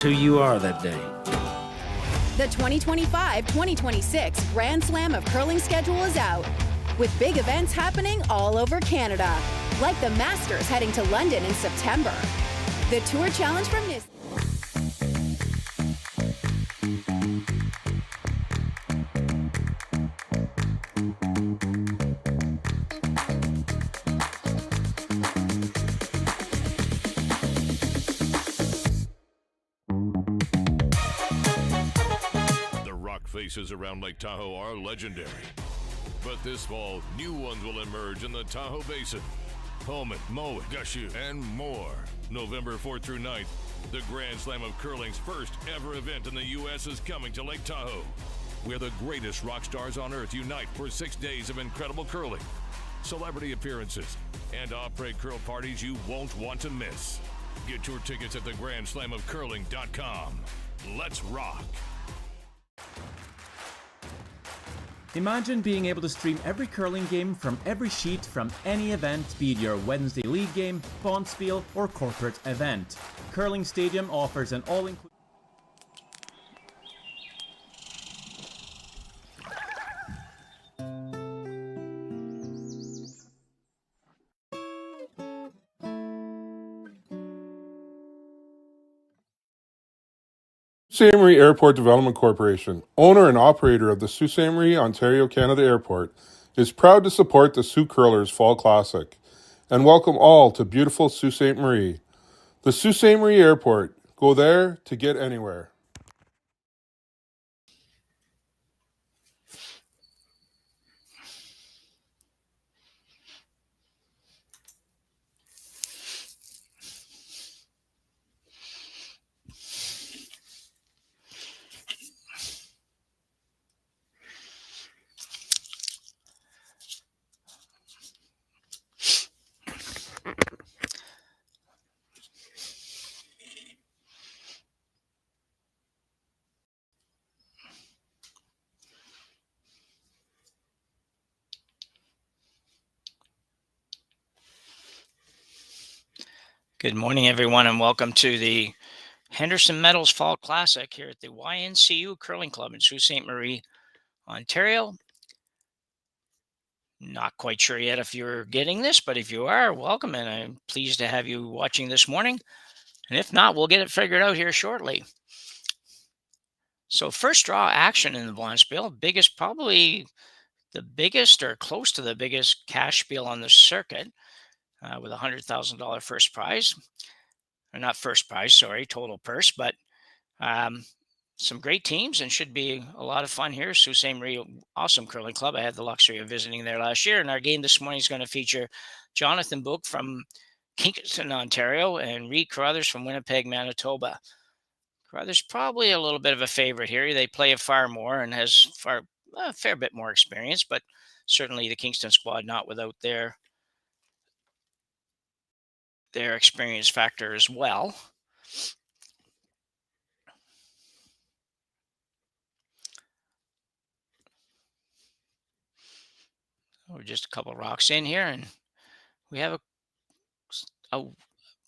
who you are that day. The 2025-2026 Grand Slam of Curling schedule is out, with big events happening all over Canada, like the Masters heading to London in September. The Tour Challenge from Nice. Faces around Lake Tahoe are legendary. But this fall, new ones will emerge in the Tahoe Basin. Pullman, Mowat, Gushue, and more. November 4th through 9th, the Grand Slam of Curling's first ever event in the U.S. is coming to Lake Tahoe, where the greatest rock stars on earth unite for 6 days of incredible curling, celebrity appearances, and après curl parties you won't want to miss. Get your tickets at theGrandSlamOfCurling.com. Let's rock. Imagine being able to stream every curling game from every sheet from any event, be it your Wednesday league game, bonspiel, or corporate event. Curling Stadium offers an all-inclusive... Ste.Marie Airport Development Corporation, owner and operator of the Sault Ste. Marie, Ontario, Canada Airport, is proud to support the Sault Curlers Fall Classic and welcome all to beautiful Sault Ste. Marie. The Sault Ste. Marie Airport. Go there to get anywhere. Good morning, everyone, and welcome to the Henderson Metals Fall Classic here at the YNCU Curling Club in Sault Ste. Marie, Ontario. Not quite sure yet if you're getting this, but if you are, welcome, and I'm pleased to have you watching this morning. And if not, we'll get it figured out here shortly. So first draw action in the bonspiel, probably the biggest or close to the biggest cash spiel on the circuit. With a $100,000 first prize, or not first prize, sorry, total purse, but some great teams and should be a lot of fun here. Sault Ste. Marie, awesome curling club. I had the luxury of visiting there last year, and our game this morning is going to feature Jonathan Beuk from Kingston, Ontario, and Reid Carruthers from Winnipeg, Manitoba. Carruthers probably a little bit of a favorite here. They play far more and has a fair bit more experience, but certainly the Kingston squad not without their experience factor as well. We're just a couple rocks in here, and we have a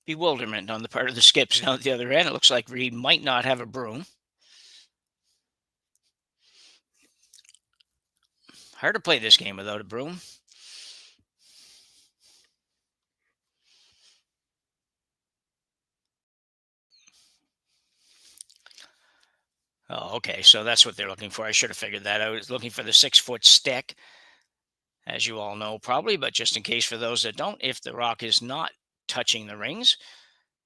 bewilderment on the part of the skips down at the other end. It looks like Reid might not have a broom. Hard to play this game without a broom. Oh, okay, so that's what they're looking for. I should have figured that out. It's looking for the 6-foot stick, as you all know probably, but just in case for those that don't, if the rock is not touching the rings,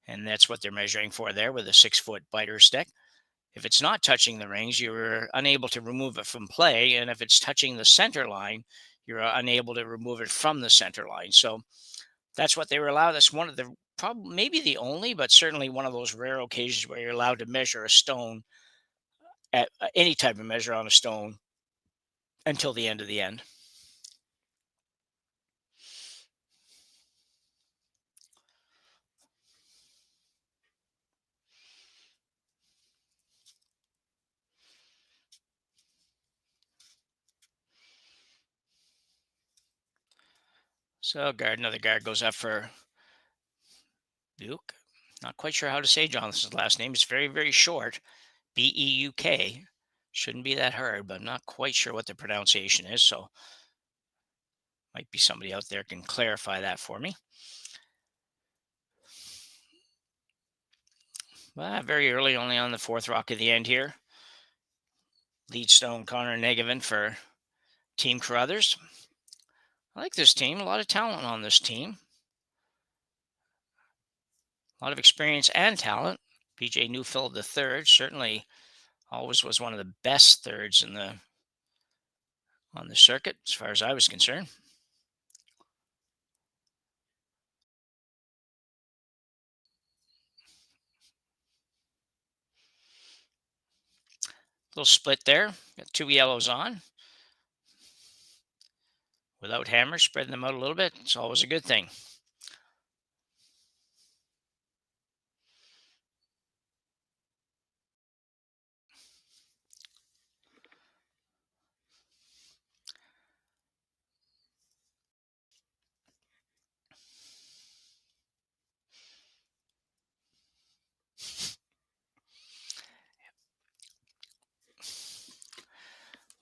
and that's what they're measuring for there with a 6-foot biter stick. If it's not touching the rings, you're unable to remove it from play, and if it's touching the center line, you're unable to remove it from the center line. So that's what they were allowed. That's one of the, probably maybe the only, but certainly one of those rare occasions where you're allowed to measure a stone at any type of measure on a stone until the end of the end. So another guard goes up for Beuk. Not quite sure how to say Jonathan's last name. It's very, very short. Beuk. Shouldn't be that hard, but I'm not quite sure what the pronunciation is. So might be somebody out there can clarify that for me. Very early, only on the fourth rock of the end here. Lead stone Connor Negavan for Team Carruthers. I like this team. A lot of talent on this team. A lot of experience and talent. BJ Newfield the third certainly always was one of the best thirds on the circuit as far as I was concerned. Little split there. Got 2 yellows on. Without hammers, spreading them out a little bit. It's always a good thing.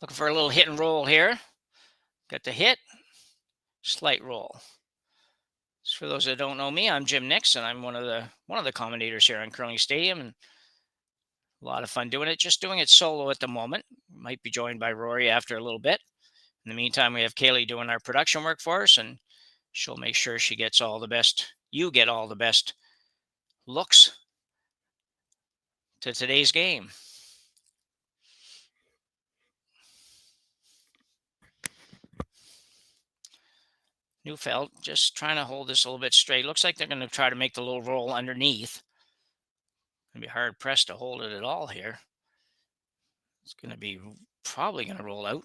Looking for a little hit and roll here. Got the hit, slight roll. Just for those that don't know me, I'm Jim Nix, and I'm one of the commentators here on Curling Stadium, and a lot of fun doing it. Just doing it solo at the moment. Might be joined by Rory after a little bit. In the meantime, we have Kaylee doing our production work for us, and she'll make sure she gets all the best. You get all the best looks to today's game. Newfield just trying to hold this a little bit straight. Looks like they're going to try to make the little roll underneath. Going to be hard pressed to hold it at all here. It's going to be probably going to roll out.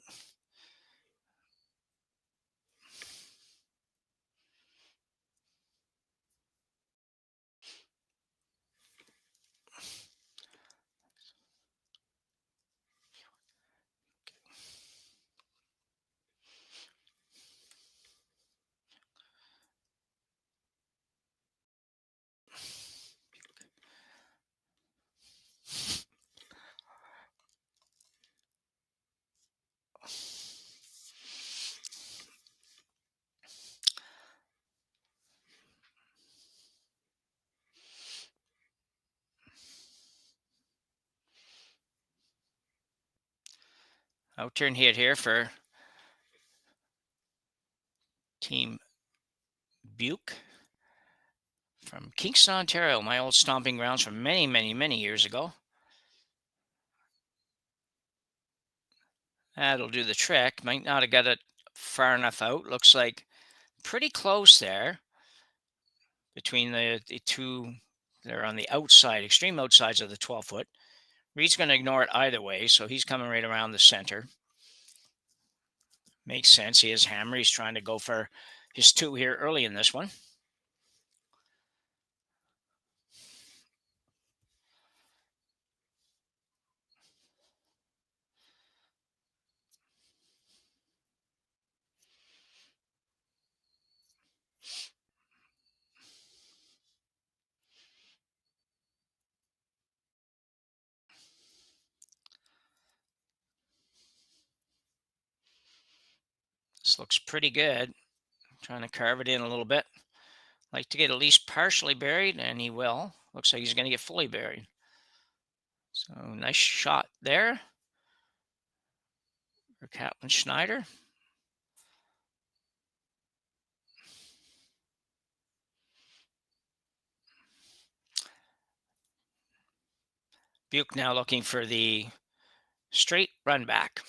Out turn hit here for Team Beuk from Kingston, Ontario, my old stomping grounds from many, many, many years ago. That'll do the trick. Might not have got it far enough out. Looks like pretty close there between the two. They're on the outside, extreme outsides of the 12-foot. Reid's going to ignore it either way, so he's coming right around the center. Makes sense. He has hammer. He's trying to go for his 2 here early in this one. This looks pretty good. Trying to carve it in a little bit. Like to get at least partially buried, and he will. Looks like he's going to get fully buried. So nice shot there for Captain Schneider. Beuk now looking for the straight run back.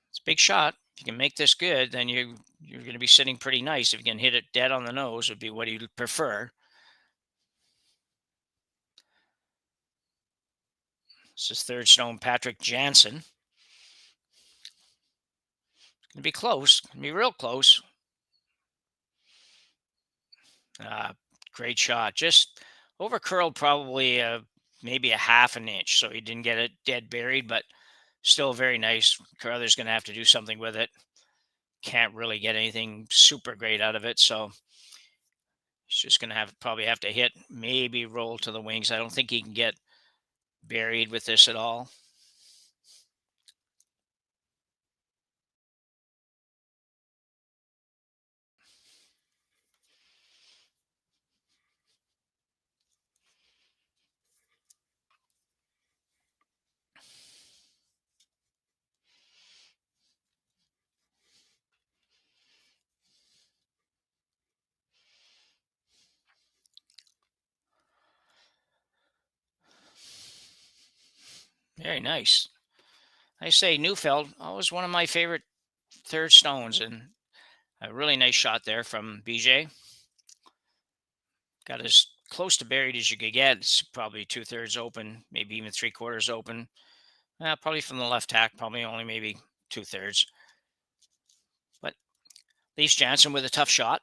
It's a big shot. If you can make this good, then you're going to be sitting pretty nice. If you can hit it dead on the nose, would be what you'd prefer. This is third stone Patrick Jansen. It's going to be close. It's going to be real close. Great shot. Just over curled probably maybe a half an inch. So he didn't get it dead buried, but still very nice. Carruthers going to have to do something with it. Can't really get anything super great out of it. So He's just going to probably have to hit, maybe roll to the wings. I don't think he can get buried with this at all. Very nice. I say Neufeld, always one of my favorite third stones, and a really nice shot there from BJ. Got as close to buried as you could get. It's probably 2/3 open, maybe even 3/4 open. Probably from the left tack, probably only maybe 2/3. But at least Jansen with a tough shot.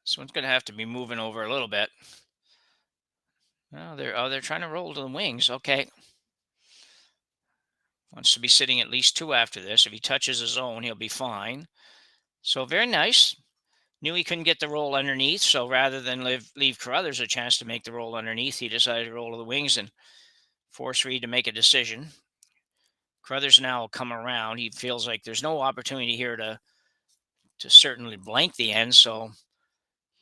This one's going to have to be moving over a little bit. They're trying to roll to the wings. Okay. Wants to be sitting at least 2 after this. If he touches his own, he'll be fine. So very nice. Knew he couldn't get the roll underneath, so rather than leave Carruthers a chance to make the roll underneath, he decided to roll to the wings and force Reid to make a decision. Carruthers now will come around. He feels like there's no opportunity here to certainly blank the end, so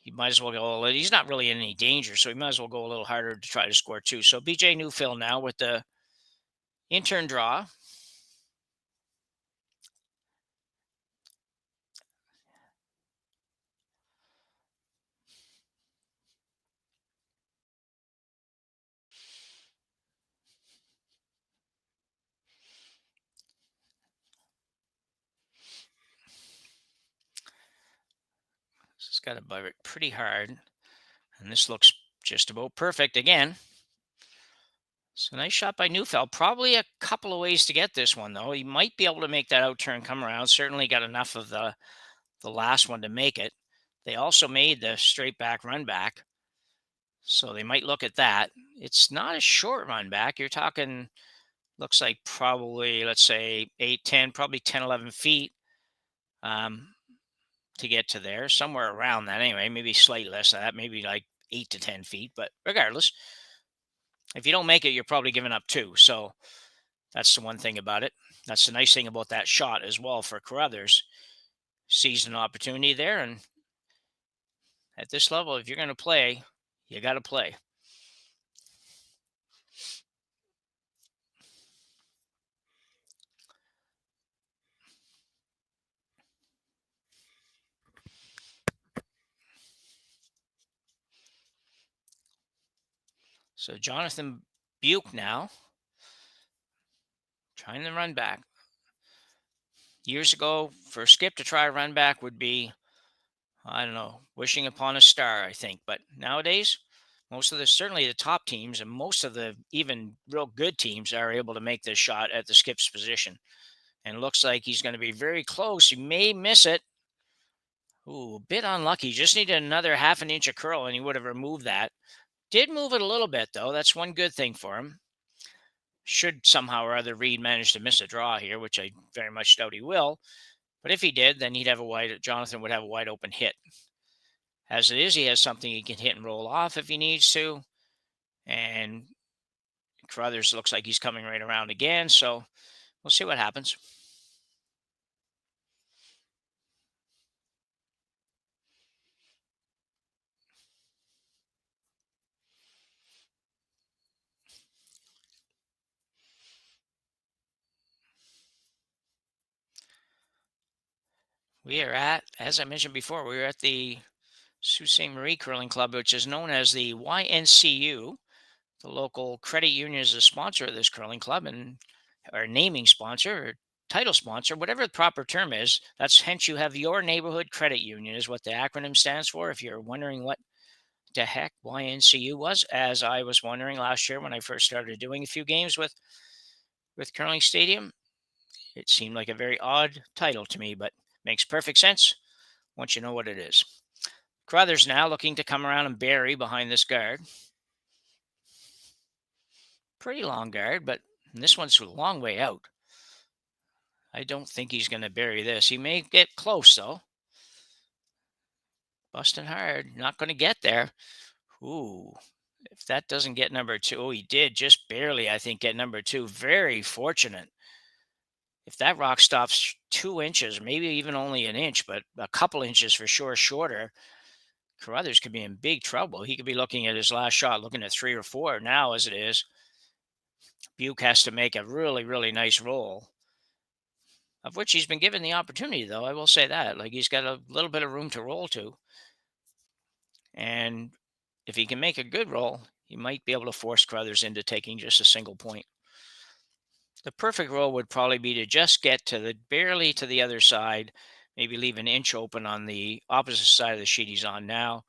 he might as well go. He's not really in any danger, so he might as well go a little harder to try to score 2. So BJ Neufeld now with the in-turn draw. This has got to bite it pretty hard, and this looks just about perfect again. So nice shot by Neufeld. Probably a couple of ways to get this one, though. He might be able to make that out turn come around. Certainly got enough of the last one to make it. They also made the straight back run back, so they might look at that. It's not a short run back. You're talking, looks like probably, let's say 8, 10, probably 10, 11 feet to get to there, somewhere around that anyway, maybe slightly less than that, maybe like 8 to 10 feet. But regardless, if you don't make it, you're probably giving up 2. So that's the one thing about it. That's the nice thing about that shot as well for Carruthers. Sees an opportunity there, and at this level, if you're going to play, you got to play. So Jonathan Beuk now trying to run back. Years ago, for Skip to try a run back would be, I don't know, wishing upon a star, I think. But nowadays, most of certainly the top teams and most of the even real good teams are able to make this shot at the Skip's position. And it looks like he's going to be very close. He may miss it. Ooh, a bit unlucky. Just needed another half an inch of curl and he would have removed that. Did move it a little bit, though. That's one good thing for him. Should somehow or other Reid manage to miss a draw here, which I very much doubt he will. But if he did, then Jonathan would have a wide open hit. As it is, he has something he can hit and roll off if he needs to. And Carruthers looks like he's coming right around again. So we'll see what happens. We are at, as I mentioned before, we are at the Ste.Marie Curling Club, which is known as the YNCU. The local credit union is a sponsor of this curling club, and or naming sponsor or title sponsor, whatever the proper term is. That's hence you have your neighborhood credit union is what the acronym stands for. If you're wondering what the heck YNCU was, as I was wondering last year when I first started doing a few games with Curling Stadium, it seemed like a very odd title to me, but Makes perfect sense once you know what it is. Carruthers now looking to come around and bury behind this guard. Pretty long guard, but this one's a long way out. I don't think he's going to bury this. He may get close, though. Busting hard. Not going to get there. Ooh. If that doesn't get number 2. Oh, he did just barely, I think, get number 2. Very fortunate. If that rock stops 2 inches, maybe even only an inch, but a couple inches for sure shorter, Carruthers could be in big trouble. He could be looking at his last shot, looking at 3 or 4 now as it is. Beuk has to make a really, really nice roll, of which he's been given the opportunity, though. I will say that. Like, he's got a little bit of room to roll to. And if he can make a good roll, he might be able to force Carruthers into taking just a single point. The perfect roll would probably be to just get to barely to the other side, maybe leave an inch open on the opposite side of the sheet he's on now,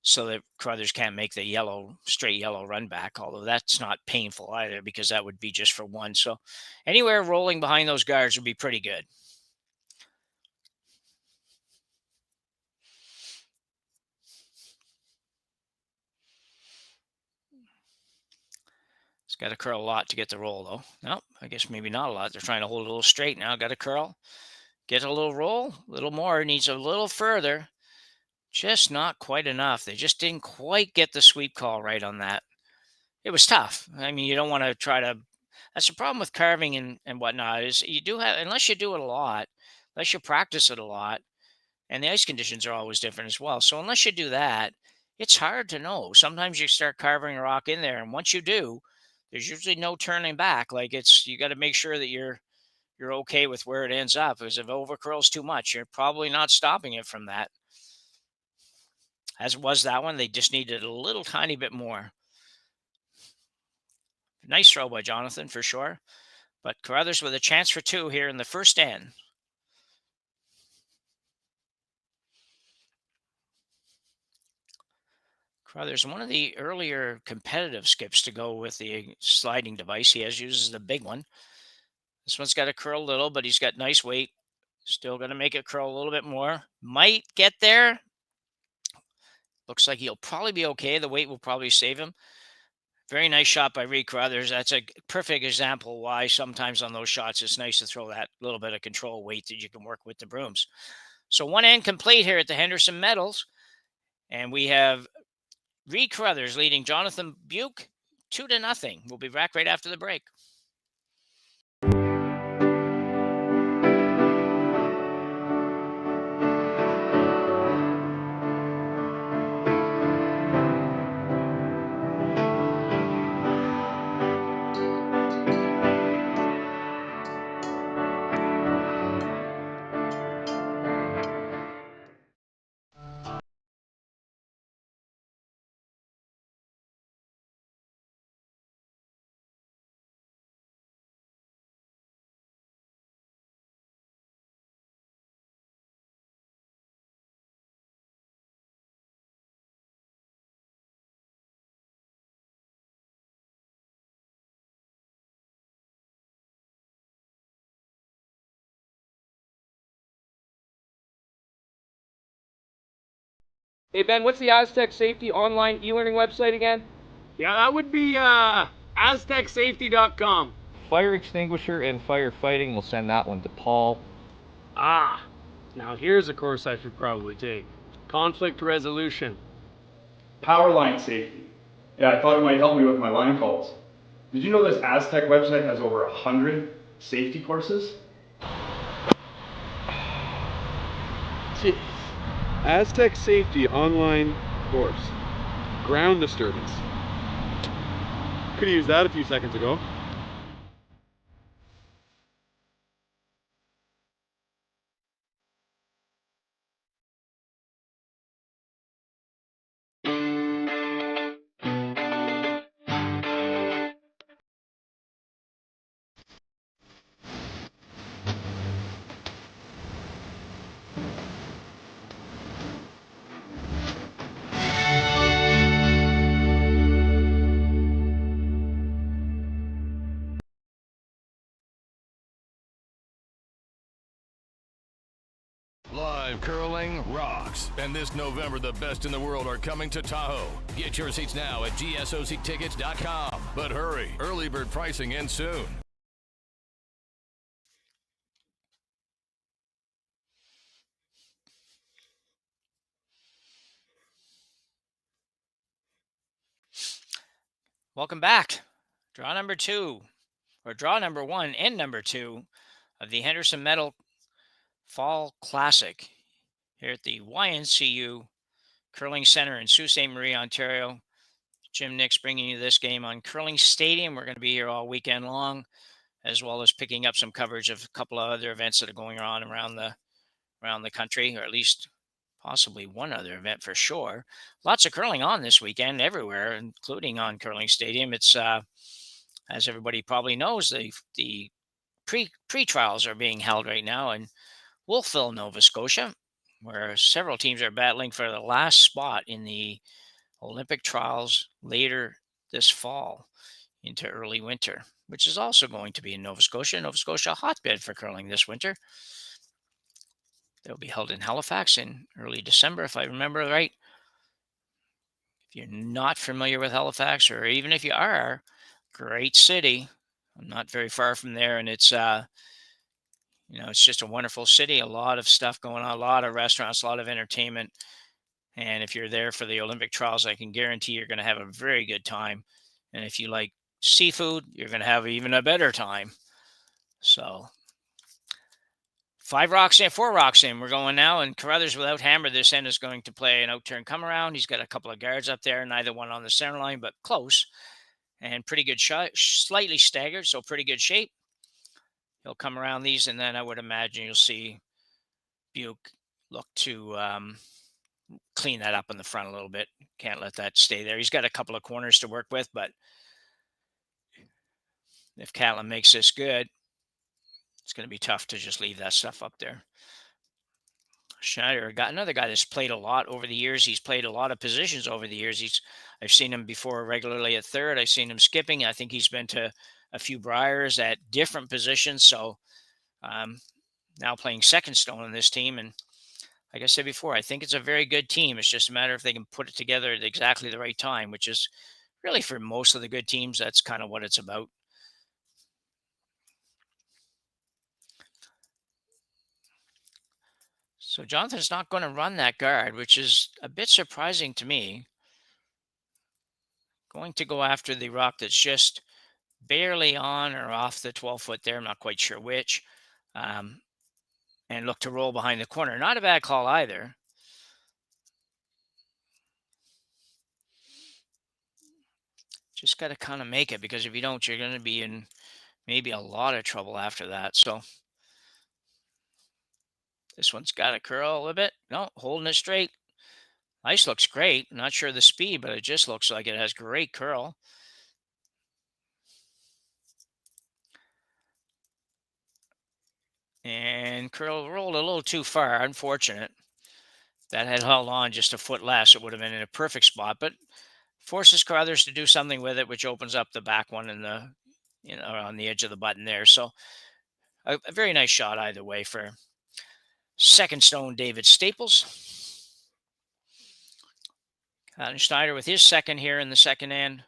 so that Carruthers can't make the straight yellow run back, although that's not painful either because that would be just for 1. So anywhere rolling behind those guards would be pretty good. It's got to curl a lot to get the roll, though. No, I guess maybe not a lot. They're trying to hold it a little straight now. Got to curl. Get a little roll, a little more. Needs a little further. Just not quite enough. They just didn't quite get the sweep call right on that. It was tough. I mean, you don't want to try to... That's the problem with carving and whatnot is you do have... Unless you do it a lot, unless you practice it a lot, and the ice conditions are always different as well. So unless you do that, it's hard to know. Sometimes you start carving a rock in there, and once you do, there's usually no turning back. Like, you got to make sure that you're okay with where it ends up. Because if it overcurls too much, you're probably not stopping it from that. As was that one, they just needed a little tiny bit more. Nice throw by Jonathan, for sure. But Carruthers with a chance for 2 here in the first end. Carruthers, one of the earlier competitive skips to go with the sliding device. He uses the big one. This one's got to curl a little, but he's got nice weight. Still going to make it curl a little bit more. Might get there. Looks like he'll probably be okay. The weight will probably save him. Very nice shot by Reid Carruthers. That's a perfect example why sometimes on those shots it's nice to throw that little bit of control weight that you can work with the brooms. So one end complete here at the Henderson Medals. And we have Reid Carruthers leading Jonathan Beuk 2-0. We'll be back right after the break. Hey Ben, what's the Aztec Safety online e-learning website again? Yeah, that would be aztecsafety.com. Fire extinguisher and firefighting, we'll send that one to Paul. Ah, now here's a course I should probably take. Conflict resolution. Power line safety. Yeah, I thought it might help me with my line calls. Did you know this Aztec website has over 100 safety courses? Jeez. Aztec Safety online course. Ground disturbance. Could have used that a few seconds ago. live curling rocks. And this November, the best in the world are coming to Tahoe. Get your seats now at gsoctickets.com. But hurry, early bird pricing ends soon. Welcome back. Draw number 2, or draw number 1 and number 2 of the Henderson Medal Fall Classic here at the YNCU Curling Center in Sault Ste. Marie, Ontario. Jim Nix bringing you this game on Curling Stadium. We're going to be here all weekend long, as well as picking up some coverage of a couple of other events that are going on around the country, or at least possibly one other event for sure. Lots of curling on this weekend everywhere, including on Curling Stadium. It's as everybody probably knows, the pre-trials are being held right now in Wolfville, Nova Scotia, where several teams are battling for the last spot in the Olympic trials later this fall into early winter, which is also going to be in Nova Scotia. Nova Scotia, a hotbed for curling this winter. They'll be held in Halifax in early December, if I remember right. If you're not familiar with Halifax, or even if you are, great city. I'm not very far from there, and it's it's just a wonderful city. A lot of stuff going on, a lot of restaurants, a lot of entertainment. And if you're there for the Olympic trials, I can guarantee you're going to have a very good time. And if you like seafood, you're going to have even a better time. So 4 rocks in. We're going now. And Carruthers without hammer this end is going to play an out-turn come around. He's got a couple of guards up there, neither one on the center line, but close. And pretty good shot, slightly staggered, so pretty good shape. He'll come around these, and then I would imagine you'll see Beuk look to clean that up in the front a little bit. Can't let that stay there. He's got a couple of corners to work with, but if Catlin makes this good, it's going to be tough to just leave that stuff up there. Schneider got another guy that's played a lot over the years. He's played a lot of positions over the years. I've seen him before regularly at third. I've seen him skipping. I think he's been to a few Briars at different positions. So now playing second stone on this team. And like I said before, I think it's a very good team. It's just a matter if they can put it together at exactly the right time, which is really for most of the good teams, that's kind of what it's about. So Jonathan's not going to run that guard, which is a bit surprising to me. Going to go after the rock that's just barely on or off the 12-foot there. I'm not quite sure which. And look to roll behind the corner. Not a bad call either. Just got to kind of make it, because if you don't, you're going to be in maybe a lot of trouble after that. So this one's got to curl a little bit. No, holding it straight. Ice looks great. Not sure the speed, but it just looks like it has great curl. And curl rolled a little too far. Unfortunate. That had held on just a foot less. It would have been in a perfect spot, but forces Carruthers to do something with it, which opens up the back one and the, on the edge of the button there. So a very nice shot either way for second stone David Staples. Schneider with his second here in the second end.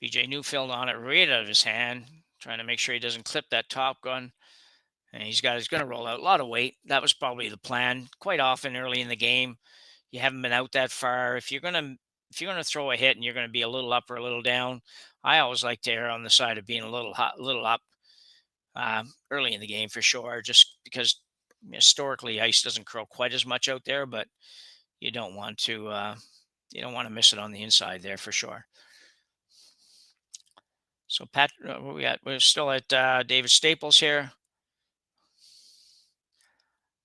BJ Newfield on it right out of his hand, trying to make sure he doesn't clip that top gun. And he's going to roll out a lot of weight. That was probably the plan. Quite often early in the game, you haven't been out that far. If you're going to throw a hit and you're going to be a little up or a little down, I always like to err on the side of being a little up early in the game for sure. Just because historically ice doesn't curl quite as much out there, but you don't want to miss it on the inside there for sure. So Pat, we're still at David Staples here.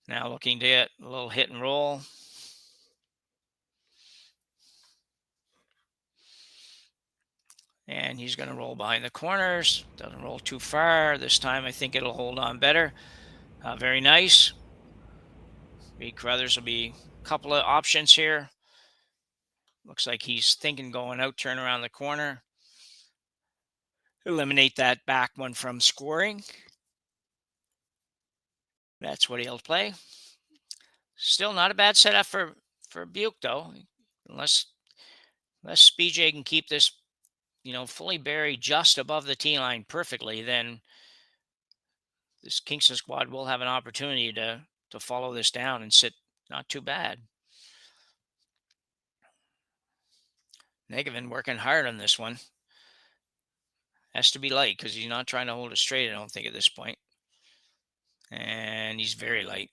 Now looking to get a little hit and roll. And he's going to roll behind the corners. Doesn't roll too far. This time I think it'll hold on better. Very nice. Reid Carruthers will be a couple of options here. Looks like he's thinking going out, turn around the corner. Eliminate that back one from scoring. That's what he'll play. Still not a bad setup for Beuk, though. Unless BJ can keep this, fully buried just above the tee line perfectly, then this Kingston squad will have an opportunity to follow this down and sit not too bad. Negavan working hard on this one. Has to be light because he's not trying to hold it straight, I don't think, at this point. And he's very light.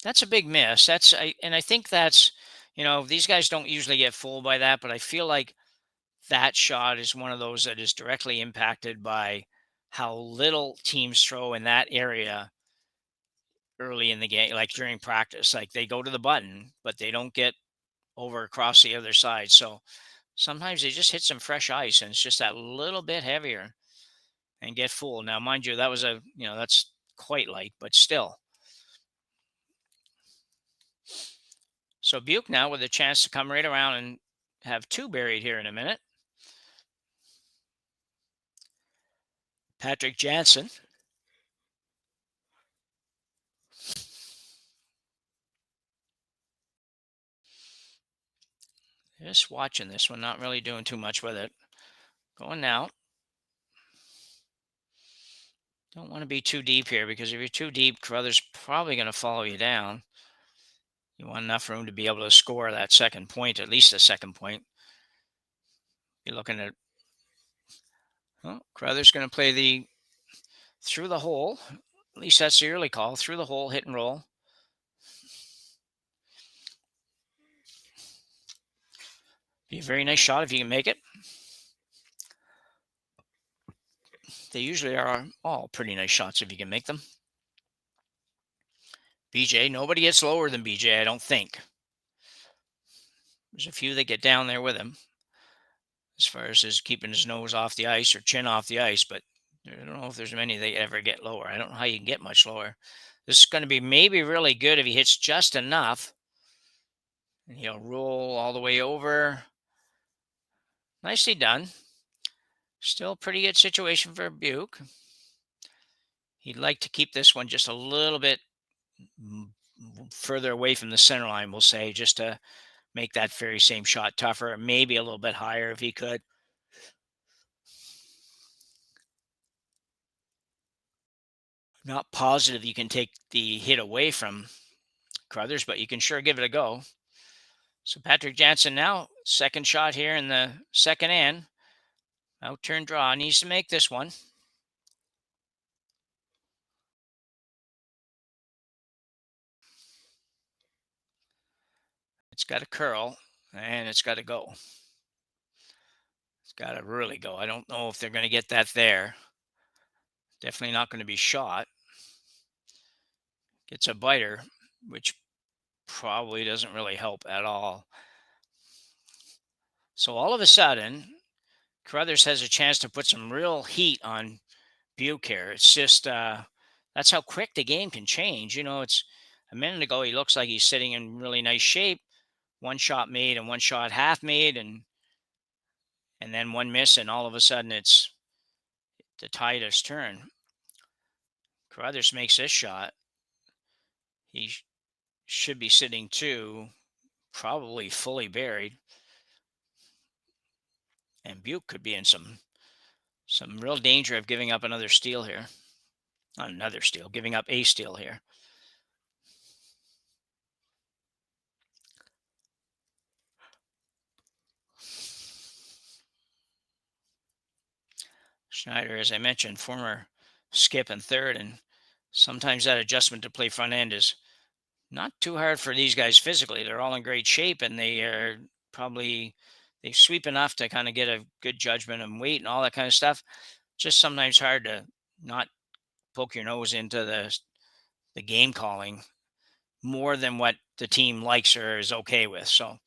That's a big miss. I think that's, these guys don't usually get fooled by that, but I feel like that shot is one of those that is directly impacted by how little teams throw in that area early in the game, like during practice. Like they go to the button, but they don't get over across the other side. So sometimes they just hit some fresh ice and it's just that little bit heavier and get fooled. Now, mind you, that was that's quite light, but still. So Beuk now with a chance to come right around and have two buried here in a minute. Patrick Jansen. Just watching this one, not really doing too much with it. Going now. Don't want to be too deep here because if you're too deep, Carruthers probably going to follow you down. You want enough room to be able to score that second point, at least a second point. You're looking at, Carruthers going to play the through the hole. At least that's the early call. Through the hole, hit and roll. Be a very nice shot if you can make it. They usually are all pretty nice shots if you can make them. BJ, nobody gets lower than BJ, I don't think. There's a few that get down there with him as far as his keeping his nose off the ice or chin off the ice, but I don't know if there's many that ever get lower. I don't know how you can get much lower. This is going to be maybe really good if he hits just enough. And he'll roll all the way over. Nicely done. Still a pretty good situation for Beuk. He'd like to keep this one just a little bit further away from the center line, we'll say, just to make that very same shot tougher, maybe a little bit higher if he could. Not positive you can take the hit away from Carruthers, but you can sure give it a go. So Patrick Jansen now, second shot here in the second end. Out-turn draw, needs to make this one. It's got to curl, and it's got to go. It's got to really go. I don't know if they're going to get that there. Definitely not going to be shot. Gets a biter, which probably doesn't really help at all. So all of a sudden, Carruthers has a chance to put some real heat on Beuk here. It's just, that's how quick the game can change. It's a minute ago, he looks like he's sitting in really nice shape. One shot made and one shot half made, and then one miss, and all of a sudden it's the tide has turned. Carruthers makes this shot. He should be sitting two, probably fully buried. And Beuk could be in some real danger of giving up another steal here. Not another steal, giving up a steal here. Schneider, as I mentioned, former skip and third, and sometimes that adjustment to play front end is not too hard for these guys physically. They're all in great shape, and they are probably, they sweep enough to kind of get a good judgment and weight and all that kind of stuff. Just sometimes hard to not poke your nose into the game calling more than what the team likes or is okay with. So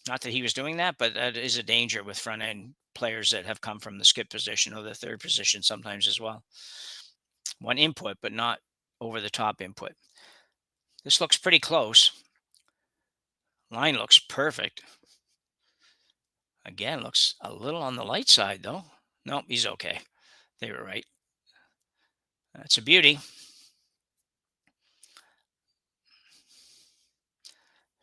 not that he was doing that, but that is a danger with front end players that have come from the skip position or the third position sometimes as well. One input, but not over the top input. This looks pretty close. Line looks perfect. Again, looks a little on the light side though. Nope, he's okay. They were right. That's a beauty.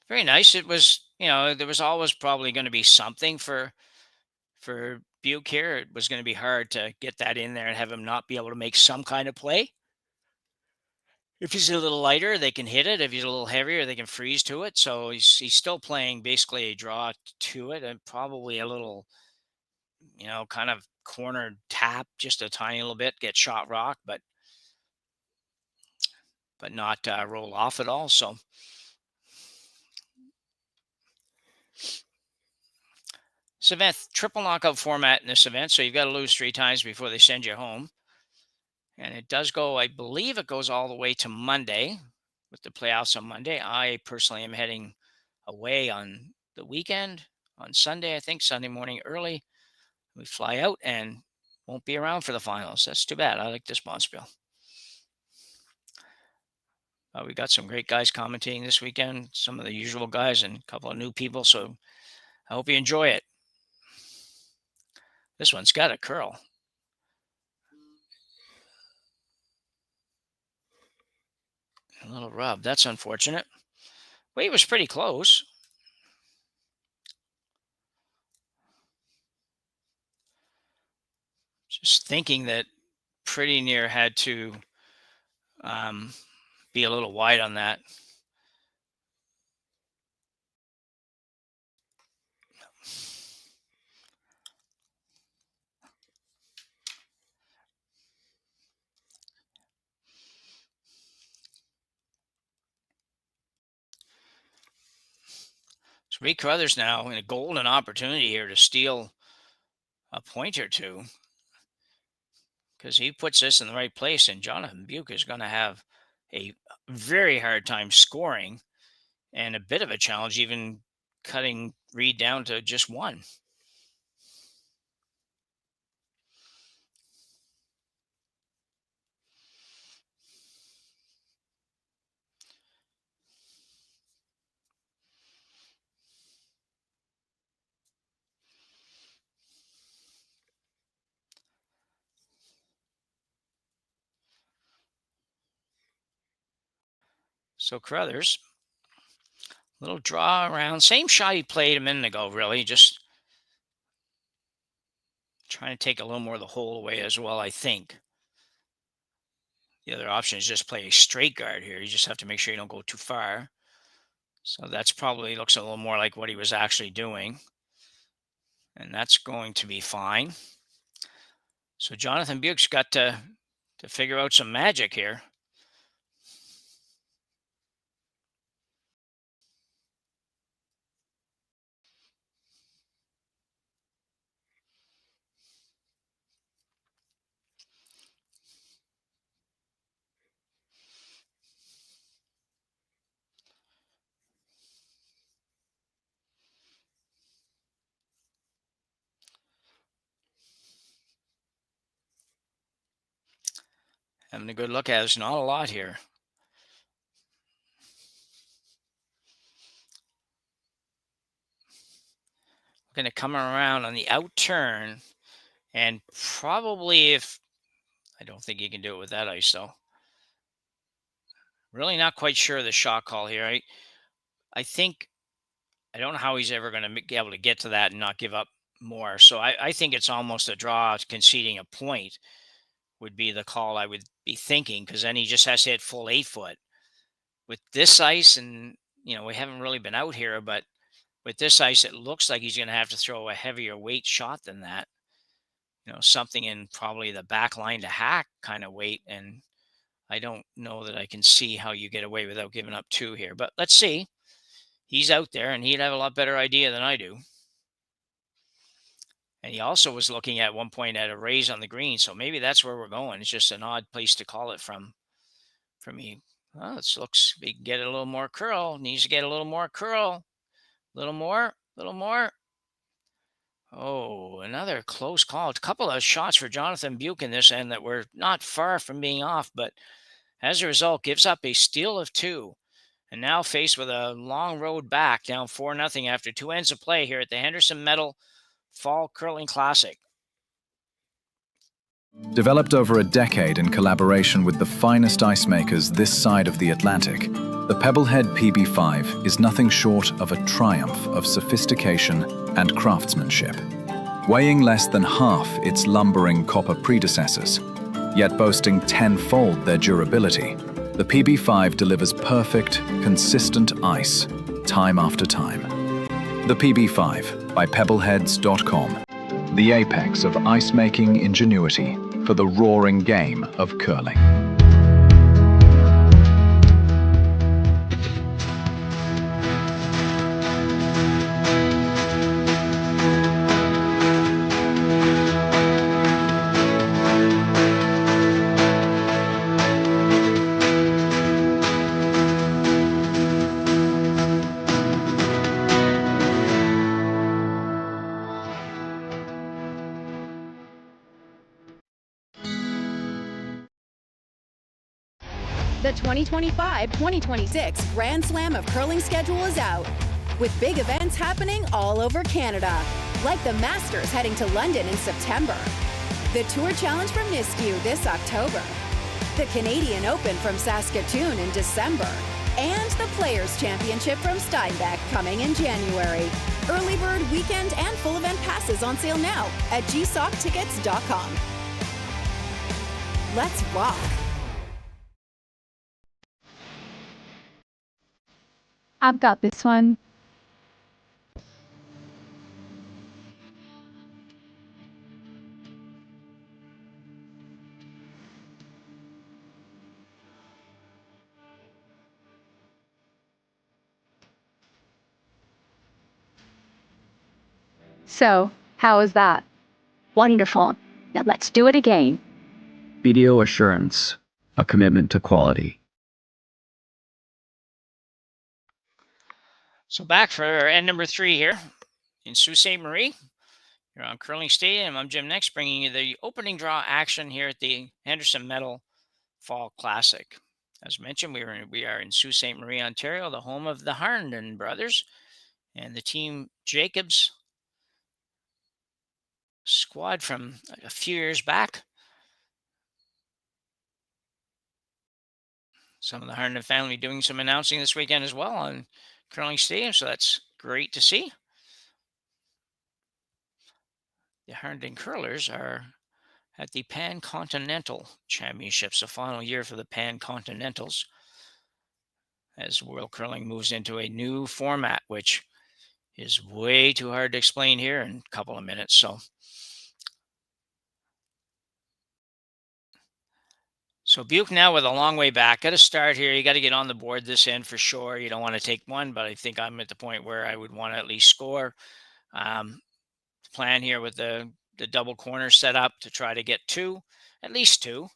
Very nice. It was, there was always probably going to be something for Beuk here. It was going to be hard to get that in there and have him not be able to make some kind of play. If he's a little lighter, they can hit it. If he's a little heavier, they can freeze to it. So he's still playing basically a draw to it, and probably a little, kind of corner tap, just a tiny little bit, get shot rock, but not roll off at all. So this event, triple knockout format in this event, so you've got to lose 3 times before they send you home. And it does go, I believe it goes all the way to Monday, with the playoffs on Monday. I personally am heading away on the weekend, on Sunday, I think, Sunday morning early. We fly out and won't be around for the finals. That's too bad. I like this bonspiel. We got some great guys commentating this weekend, some of the usual guys and a couple of new people, so I hope you enjoy it. This one's got a curl. A little rub. That's unfortunate. Weight was pretty close. Just thinking that pretty near had to be a little wide on that. So Reid Carruthers now in a golden opportunity here to steal a point or two, because he puts this in the right place, and Jonathan Beuk is going to have a very hard time scoring, and a bit of a challenge even cutting Reid down to just 1. So Carruthers, little draw around. Same shot he played a minute ago, really. Just trying to take a little more of the hole away as well, I think. The other option is just play a straight guard here. You just have to make sure you don't go too far. So that's probably looks a little more like what he was actually doing. And that's going to be fine. So Jonathan Beuk's got to figure out some magic here. Having a good look at it. There's not a lot here. Going to come around on the out turn, and probably I don't think he can do it with that ice, though. Really not quite sure of the shot call here. I think, I don't know how he's ever going to be able to get to that and not give up more. So I think it's almost a draw. Conceding a point would be the call I would be thinking, because then he just has to hit full 8-foot. With this ice, and, we haven't really been out here, but with this ice, it looks like he's going to have to throw a heavier weight shot than that. Something in probably the back line to hack kind of weight. And I don't know that I can see how you get away without giving up 2 here. But let's see. He's out there, and he'd have a lot better idea than I do. And he also was looking at one point at a raise on the green. So maybe that's where we're going. It's just an odd place to call it from for me. Well, it looks, we can get a little more curl. Needs to get a little more curl. A little more. Oh, another close call. A couple of shots for Jonathan Beuk in this end that were not far from being off, but as a result, gives up a steal of 2. And now faced with a long road back, down 4-0 after 2 ends of play here at the Henderson Medal Fall Curling Classic. Developed over a decade in collaboration with the finest ice makers this side of the Atlantic, the Pebblehead PB5 is nothing short of a triumph of sophistication and craftsmanship. Weighing less than half its lumbering copper predecessors, yet boasting tenfold their durability, the PB5 delivers perfect, consistent ice, time after time. The PB5 by Pebbleheads.com. The apex of ice-making ingenuity for the roaring game of curling. The 2025-2026 Grand Slam of Curling schedule is out, with big events happening all over Canada, like the Masters heading to London in September, the Tour Challenge from YNCU this October, the Canadian Open from Saskatoon in December, and the Players' Championship from Steinbeck coming in January. Early bird weekend and full event passes on sale now at gsoctickets.com. Let's rock! I've got this one. So, how is that? Wonderful. Now let's do it again. BDO Assurance, a commitment to quality. So back for end number 3 here in Sault Ste. Marie. You're on Curling Stadium. I'm Jim Next, bringing you the opening draw action here at the Henderson Medal Fall Classic. As mentioned, we are in Sault Ste. Marie, Ontario, the home of the Harnden brothers and the Team Jacobs squad from a few years back. Some of the Harnden family doing some announcing this weekend as well on Curling Stadium, so that's great to see. The Harnden Curlers are at the Pan-Continental Championships, the final year for the Pan-Continentals, as World Curling moves into a new format, which is way too hard to explain here in a couple of minutes. So Beuk now with a long way back. Got to start here. You got to get on the board this end for sure. You don't want to take one, but I think I'm at the point where I would want to at least score. Plan here with the double corner set up to try to get 2, at least 2.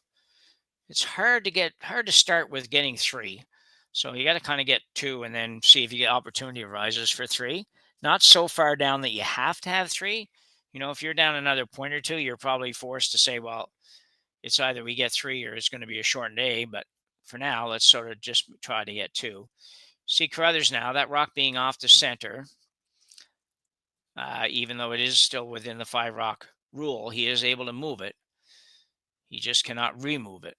It's hard to start with getting 3. So you got to kind of get 2 and then see if you get opportunity arises for 3. Not so far down that you have to have 3. You know, if you're down another point or 2, you're probably forced to say, well, it's either we get 3 or it's going to be a shortened day. But for now, let's sort of just try to get 2. See Carruthers now, that rock being off the center. Even though it is still within the 5 rock rule, he is able to move it. He just cannot remove it.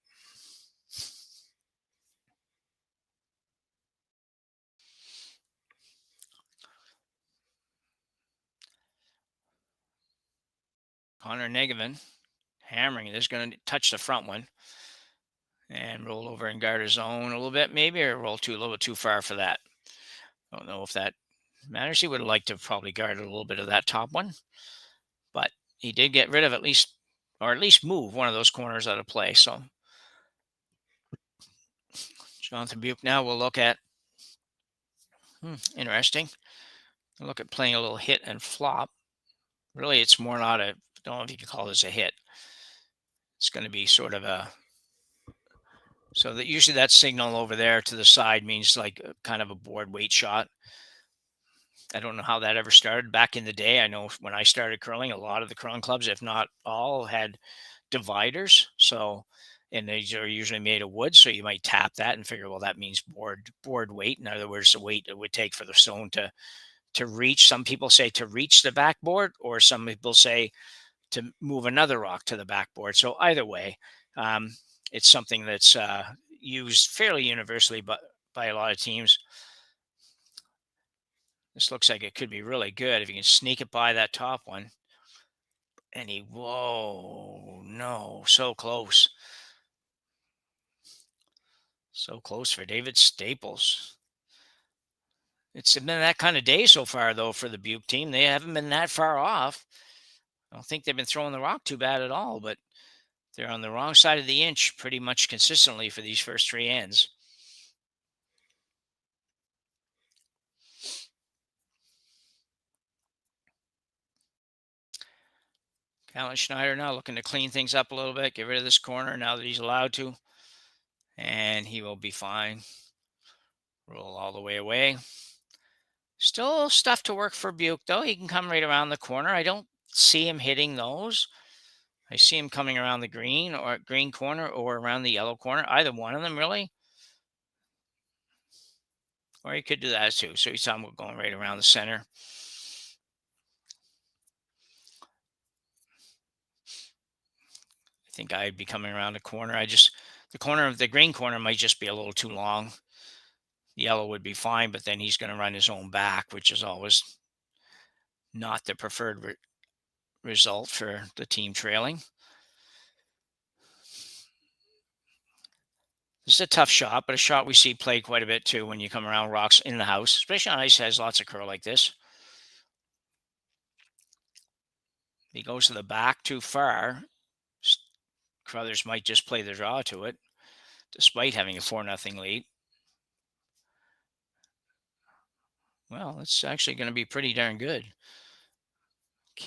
Connor Negevin hammering it. Is going to touch the front one and roll over and guard his own a little bit, maybe, or roll a little bit too far for that. Don't know if that matters. He would have liked to probably guard a little bit of that top one, but he did get rid of at least move one of those corners out of play. So Jonathan Beuk now will look at, interesting. Look at playing a little hit and flop. Really, it's more not I don't know if you can call this a hit. It's going to be sort of so that usually that signal over there to the side means like kind of a board weight shot. I don't know how that ever started back in the day. I know when I started curling, a lot of the curling clubs, if not all, had dividers. So, and these are usually made of wood. So you might tap that and figure, well, that means board weight. In other words, the weight it would take for the stone to reach. Some people say to reach the backboard, or some people say to move another rock to the backboard. So either way, it's something that's used fairly universally by a lot of teams. This looks like it could be really good if you can sneak it by that top one. And whoa, no, so close. So close for David Staples. It's been that kind of day so far, though, for the Beuk team. They haven't been that far off. I don't think they've been throwing the rock too bad at all, but they're on the wrong side of the inch pretty much consistently for these first three ends. Alan Schneider now looking to clean things up a little bit, get rid of this corner now that he's allowed to, and he will be fine. Roll all the way away. Still stuff to work for Beuk, though. He can come right around the corner. I don't see him hitting those. I see him coming around the green corner or around the yellow corner, either one of them, really. Or he could do that too. So he's going right around the center. I think I'd be coming around the corner. The corner of the green corner might just be a little too long. The yellow would be fine, but then he's going to run his own back, which is always not the preferred result for the team trailing. This is a tough shot, but a shot we see played quite a bit too when you come around rocks in the house, especially on ice that has lots of curl like this. If he goes to the back too far, Carruthers might just play the draw to it, despite having a 4-0 lead. Well, it's actually going to be pretty darn good.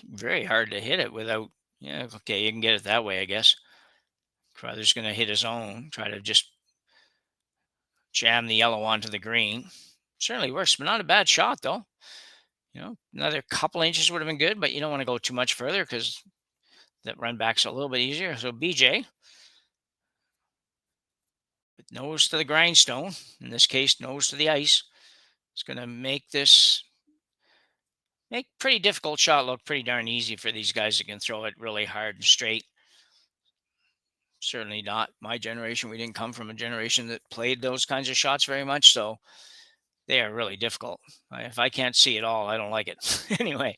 Very hard to hit it without, yeah, okay, you can get it that way, I guess. Carruthers going to hit his own, try to just jam the yellow onto the green. Certainly works, but not a bad shot, though. Another couple inches would have been good, but you don't want to go too much further because that run back's a little bit easier. So BJ, with nose to the grindstone, in this case, nose to the ice, is going to make pretty difficult shot look pretty darn easy for these guys that can throw it really hard and straight. Certainly not my generation. We didn't come from a generation that played those kinds of shots very much, so they are really difficult. If I can't see it all, I don't like it. Anyway.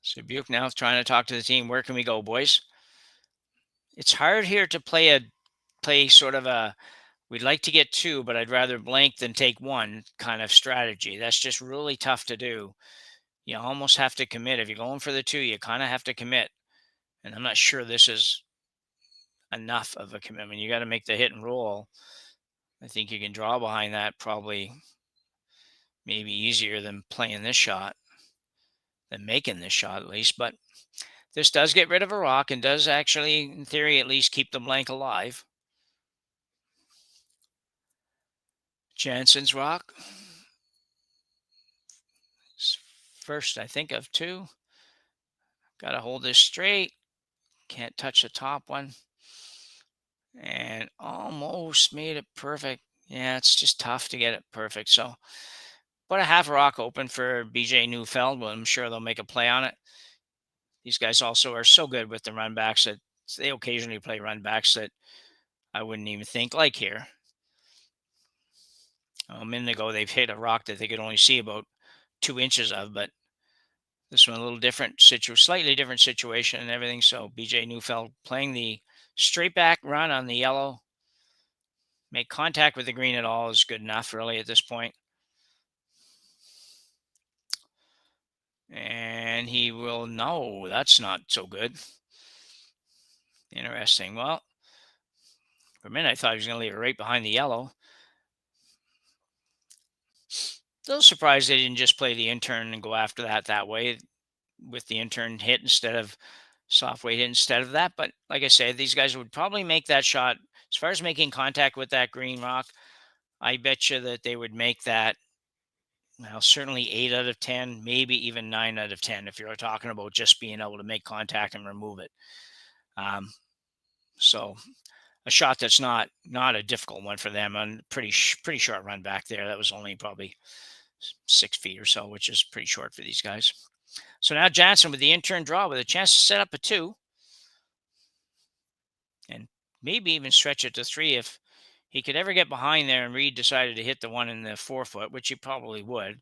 So Beuk now trying to talk to the team. Where can we go, boys? It's hard here to play sort of a, we'd like to get two, but I'd rather blank than take one kind of strategy. That's just really tough to do. You almost have to commit. If you're going for the two, you kind of have to commit. And I'm not sure this is enough of a commitment. You got to make the hit and roll. I think you can draw behind that probably maybe easier than playing this shot, than making this shot at least. But this does get rid of a rock and does actually, in theory, at least keep the blank alive. Jansen's rock. First, I think, of two. Got to hold this straight. Can't touch the top one. And almost made it perfect. Yeah, it's just tough to get it perfect. So, but a half rock open for BJ Neufeld. Well, I'm sure they'll make a play on it. These guys also are so good with the run backs that they occasionally play run backs that I wouldn't even think like here. A minute ago, they've hit a rock that they could only see about 2 inches of, but this one a little different, slightly different situation and everything. So BJ Neufeld playing the straight back run on the yellow. Make contact with the green at all is good enough, really, at this point. And he will, no, that's not so good. Interesting. Well, for a minute, I thought he was going to leave it right behind the yellow. Still surprised they didn't just play the intern and go after that way with the intern hit instead of soft weight hit instead of that. But like I said, these guys would probably make that shot. As far as making contact with that green rock, I bet you that they would make that, well, certainly 8 out of 10, maybe even 9 out of 10 if you're talking about just being able to make contact and remove it. So a shot that's not a difficult one for them, and pretty short run back there. That was only probably 6 feet or so, which is pretty short for these guys. So now Jansen with the in-turn draw with a chance to set up a 2. And maybe even stretch it to 3 if he could ever get behind there and Reid decided to hit the one in the 4-foot, which he probably would.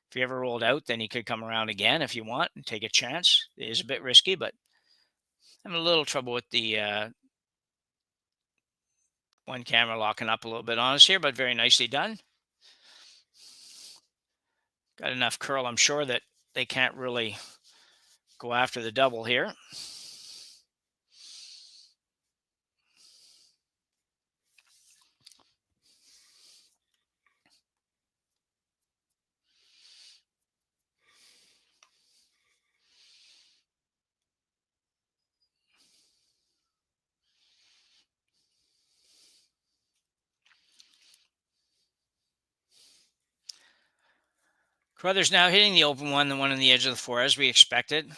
If he ever rolled out, then he could come around again if you want and take a chance. It is a bit risky, but I'm a little trouble with the one camera locking up a little bit on us here, but very nicely done. Got enough curl, I'm sure, that they can't really go after the double here. Carruthers now hitting the open one, the one on the edge of the 4, as we expected.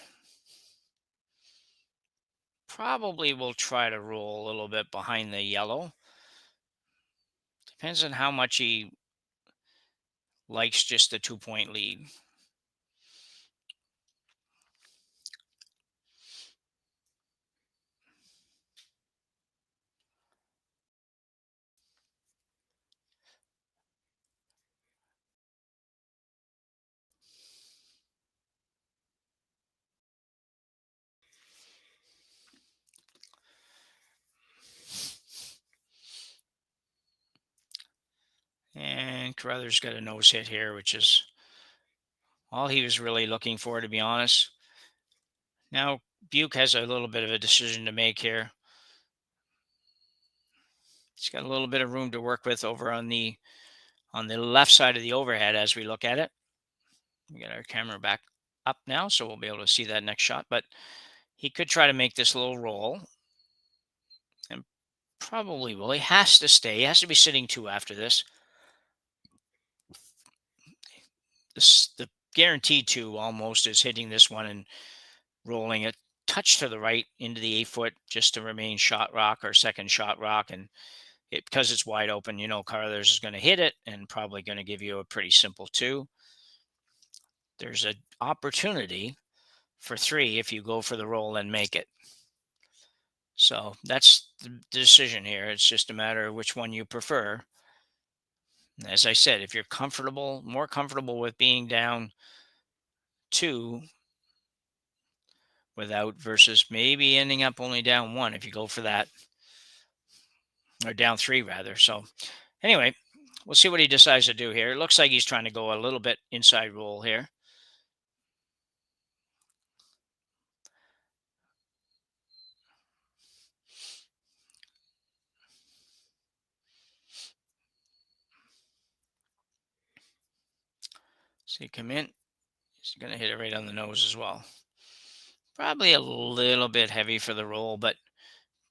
Probably will try to roll a little bit behind the yellow. Depends on how much he likes just the 2-point lead. And Carruthers got a nose hit here, which is all he was really looking for, to be honest. Now Beuk has a little bit of a decision to make here. He's got a little bit of room to work with over on the left side of the overhead as we look at it. We got our camera back up now, so we'll be able to see that next shot. But he could try to make this little roll. And probably will. He has to stay. He has to be sitting 2 after this. The guaranteed 2 almost is hitting this one and rolling a touch to the right into the 8-foot just to remain shot rock or second shot rock. And because it's wide open, you know Carruthers is going to hit it and probably going to give you a pretty simple 2. There's an opportunity for 3 if you go for the roll and make it. So that's the decision here. It's just a matter of which one you prefer. As I said, if you're more comfortable with being down 2 without versus maybe ending up only down 1 if you go for that, or down 3 rather. So anyway, we'll see what he decides to do here. It looks like he's trying to go a little bit inside roll here. So you come in, he's going to hit it right on the nose as well. Probably a little bit heavy for the roll, but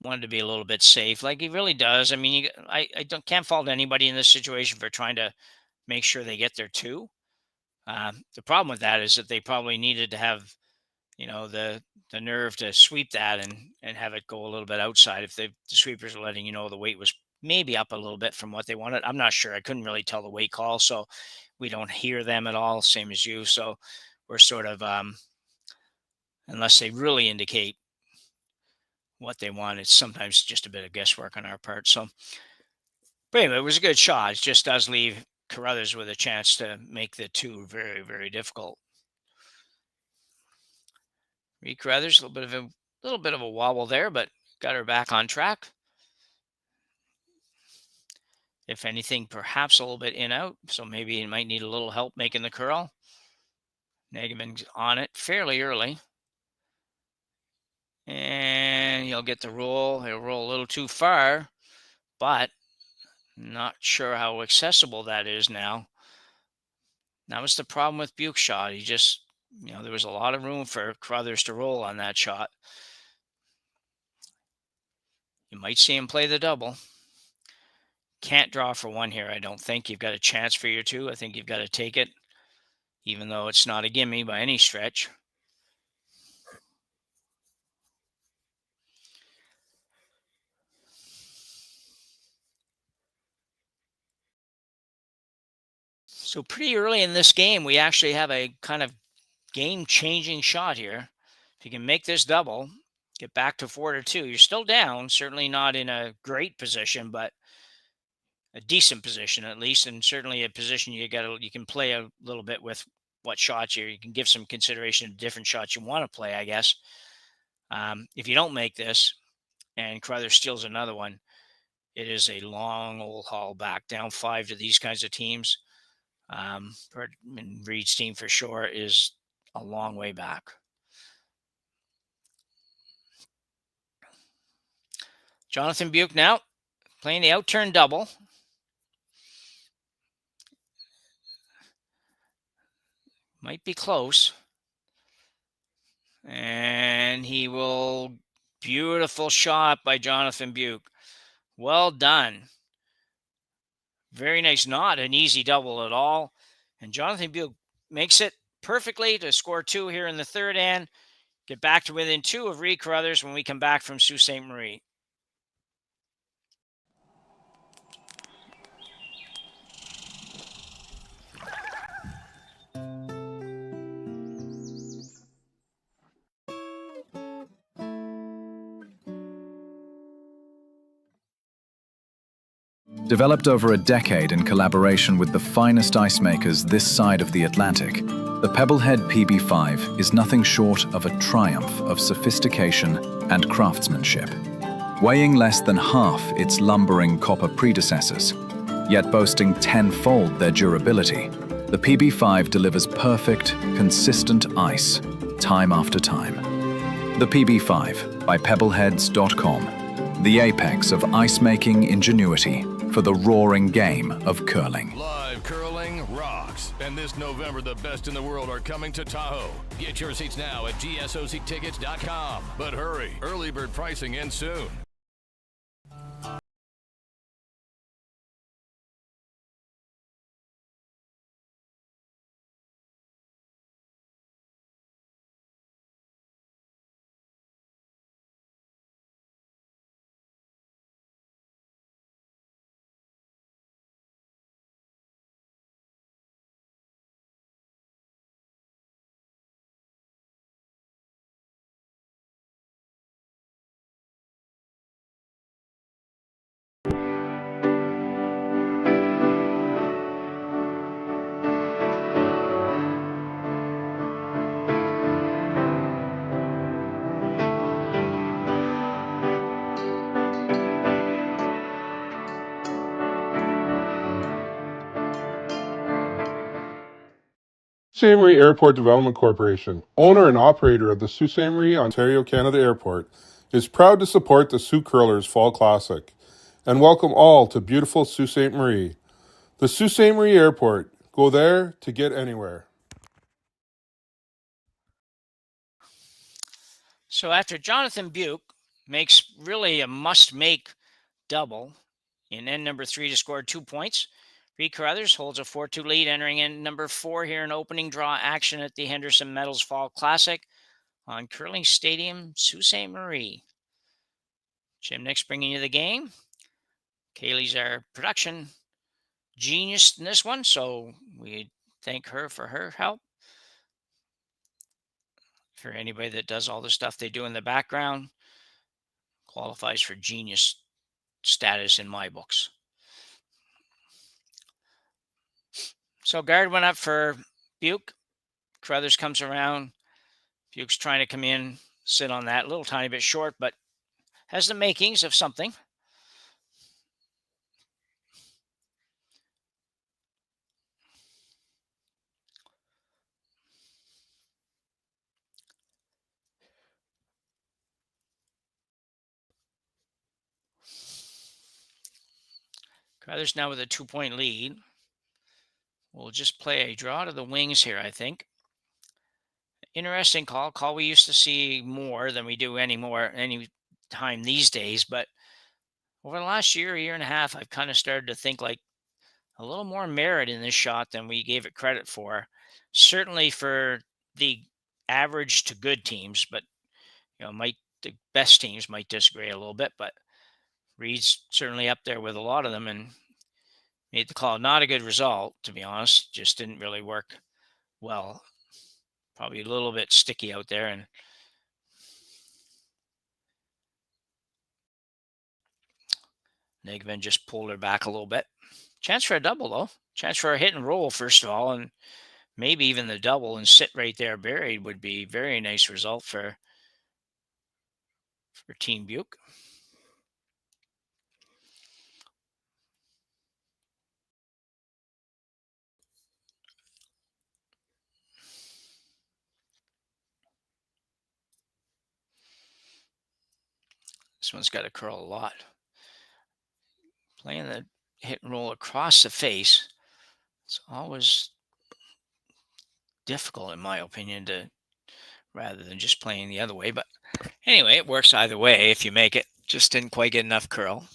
wanted to be a little bit safe, like he really does. I mean, I can't fault anybody in this situation for trying to make sure they get their 2. The problem with that is that they probably needed to have, the nerve to sweep that and have it go a little bit outside. If the sweepers are letting the weight was maybe up a little bit from what they wanted. I'm not sure. I couldn't really tell the weight call, so we don't hear them at all, same as you. So we're sort of, unless they really indicate what they want, it's sometimes just a bit of guesswork on our part. So, but anyway, it was a good shot. It just does leave Carruthers with a chance to make the 2 very, very difficult. Reid Carruthers, a little bit of a wobble there, but got her back on track. If anything, perhaps a little bit in out, so maybe he might need a little help making the curl. Negaman's on it fairly early. And he'll get the roll. He'll roll a little too far, but not sure how accessible that is now. That was the problem with Beuk's shot. He just, there was a lot of room for Carruthers to roll on that shot. You might see him play the double. Can't draw for 1 here, I don't think. You've got a chance for your 2. I think you've got to take it, even though it's not a gimme by any stretch. So pretty early in this game, we actually have a kind of game-changing shot here. If you can make this double, get back to 4-2, you're still down, certainly not in a great position, but a decent position at least, and certainly a position you can play a little bit with what shots you can give some consideration to different shots you want to play, I guess. If you don't make this and Carruthers steals another one, it is a long old haul back, down 5 to these kinds of teams. And Reid's team for sure is a long way back. Jonathan Beuk now playing the outturn double. Might be close. And he will, beautiful shot by Jonathan Beuk. Well done. Very nice, not an easy double at all. And Jonathan Beuk makes it perfectly to score 2 here in the third and get back to within 2 of Reid Carruthers when we come back from Sault Ste. Marie. Developed over a decade in collaboration with the finest ice makers this side of the Atlantic, the Pebblehead PB5 is nothing short of a triumph of sophistication and craftsmanship. Weighing less than half its lumbering copper predecessors, yet boasting tenfold their durability, the PB5 delivers perfect, consistent ice, time after time. The PB5 by Pebbleheads.com, the apex of ice-making ingenuity for the roaring game of curling. Live curling rocks. And this November, the best in the world are coming to Tahoe. Get your seats now at gsoctickets.com. But hurry, early bird pricing ends soon. Ste.Marie Airport Development Corporation, owner and operator of the Sault Ste. Marie, Ontario, Canada Airport, is proud to support the Sault Curlers Fall Classic and welcome all to beautiful Sault Ste. Marie. The Sault Ste. Marie Airport. Go there to get anywhere. So after Jonathan Beuk makes really a must-make double in end number 3 to score 2 points, Reid Carruthers holds a 4-2 lead entering end number 4 here in opening draw action at the Henderson Metals Fall Classic on Curling Stadium, Sault Ste. Marie. Jim Nix bringing you the game. Kaylee's our production genius in this one, so we thank her for her help. For anybody that does all the stuff they do in the background, qualifies for genius status in my books. So guard went up for Beuk. Carruthers comes around. Beuk's trying to come in, sit on that. A little tiny bit short, but has the makings of something. Carruthers now with a 2-point lead. We'll just play a draw to the wings here, I think. Interesting call. Call we used to see more than we do any time these days. But over the last year and a half, I've kind of started to think like a little more merit in this shot than we gave it credit for. Certainly for the average to good teams, but the best teams might disagree a little bit. But Reid's certainly up there with a lot of them, and Made the call. Not a good result, to be honest. Just didn't really work well. Probably a little bit sticky out there. And Negvin just pulled her back a little bit. Chance for a double, though. Chance for a hit and roll, first of all. And maybe even the double and sit right there buried would be a very nice result for Team Beuk. This one's got to curl a lot. Playing the hit and roll across the face, it's always difficult, in my opinion, to rather than just playing the other way. But anyway, it works either way if you make it. Just didn't quite get enough curl.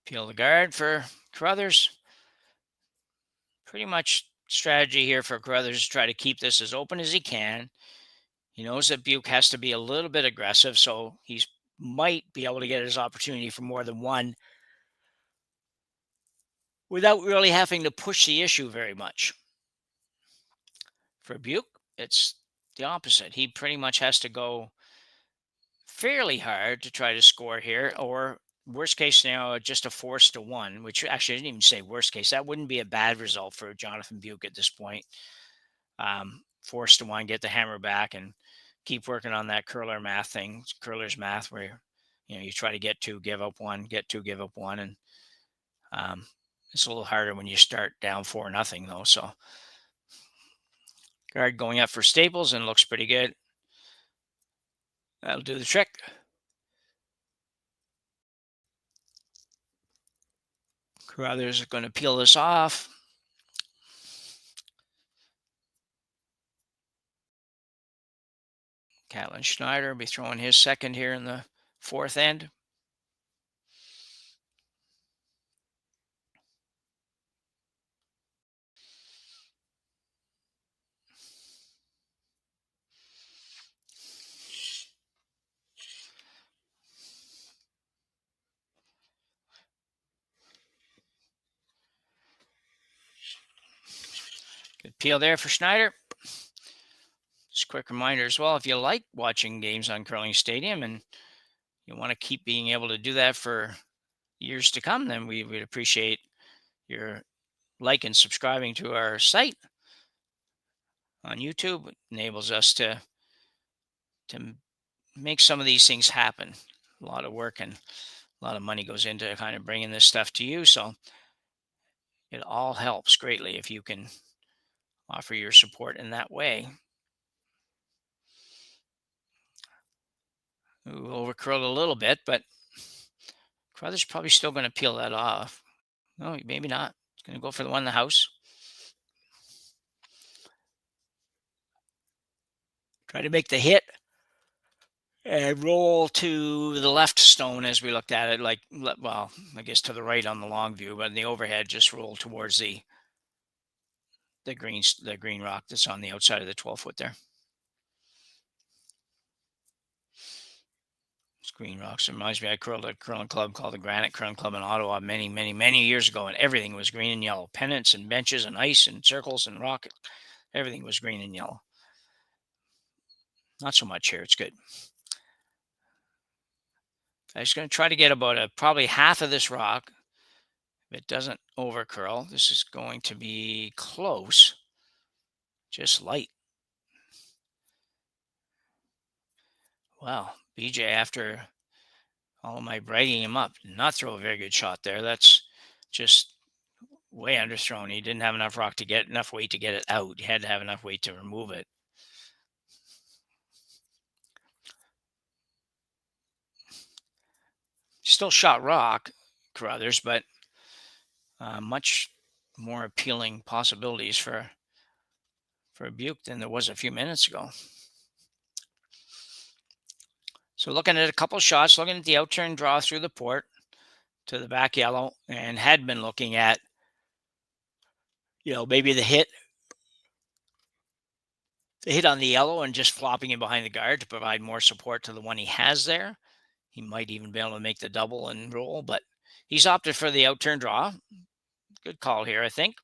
Peel the guard for Carruthers. Pretty much strategy here for Carruthers to try to keep this as open as he can. He knows that Beuk has to be a little bit aggressive, so he might be able to get his opportunity for more than one without really having to push the issue very much. For Beuk, it's the opposite. He pretty much has to go fairly hard to try to score here, or worst case scenario, just a force to one, which actually I didn't even say worst case. That wouldn't be a bad result for Jonathan Beuk at this point. Force to one, get the hammer back and keep working on that curler's math, where you try to get two, give up one, get two, give up one. And it's a little harder when you start down 4-0 though. So guard going up for Staples and looks pretty good. That'll do the trick. Carruthers is going to peel this off. Catlin Schneider will be throwing his second here in the fourth end. Good peel there for Schneider. Just a quick reminder as well, if you like watching games on Curling Stadium and you want to keep being able to do that for years to come, then we would appreciate your like and subscribing to our site on YouTube. It enables us to make some of these things happen. A lot of work and a lot of money goes into kind of bringing this stuff to you. So it all helps greatly if you can offer your support in that way. Ooh, overcurled a little bit, but Carruthers probably still going to peel that off. No, maybe not. It's going to go for the one in the house. Try to make the hit and roll to the left stone as we looked at it. Like, well, I guess to the right on the long view, but in the overhead, just roll towards the green rock that's on the outside of the 12-foot there. Green rocks. It reminds me, I curled a curling club called the Granite Curling Club in Ottawa many, many, many years ago, and everything was green and yellow. Pennants and benches and ice and circles and rock. Everything was green and yellow. Not so much here. It's good. I'm just going to try to get about probably half of this rock. If it doesn't overcurl, this is going to be close. Just light. Well, BJ, after all of my bragging him up, did not throw a very good shot there. That's just way underthrown. He didn't have enough rock to get enough weight to get it out. He had to have enough weight to remove it. Still shot rock, Carruthers, but much more appealing possibilities for for Beuk than there was a few minutes ago. So looking at a couple shots, looking at the outturn draw through the port to the back yellow, and had been looking at, maybe the hit on the yellow and just flopping him behind the guard to provide more support to the one he has there. He might even be able to make the double and roll, but he's opted for the outturn draw. Good call here, I think.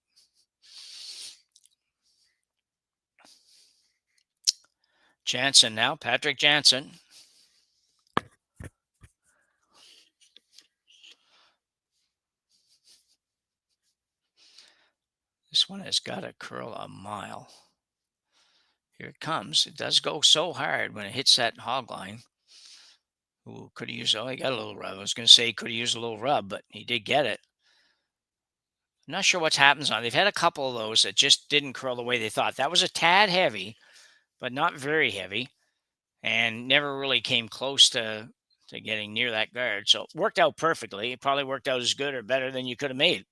Jansen now, Patrick Jansen. This one has got to curl a mile. Here it comes. It does go so hard when it hits that hog line. Ooh, could have used, he got a little rub. I was going to say he could have used a little rub, but he did get it. I'm not sure what's happens on. They've had a couple of those that just didn't curl the way they thought. That was a tad heavy, but not very heavy, and never really came close to getting near that guard. So it worked out perfectly. It probably worked out as good or better than you could have made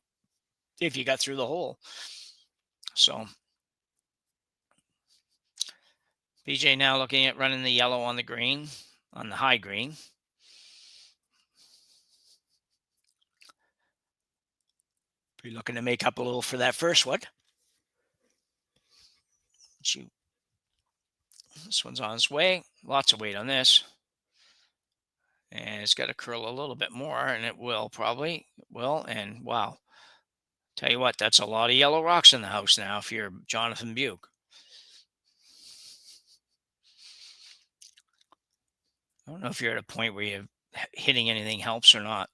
if you got through the hole. So BJ now looking at running the yellow on the green, on the high green. Be looking to make up a little for that first one. This one's on its way. Lots of weight on this. And it's got to curl a little bit more, and it will probably. It will, and wow. Tell you what, that's a lot of yellow rocks in the house now if you're Jonathan Beuk. I don't know if you're at a point where you're hitting anything helps or not.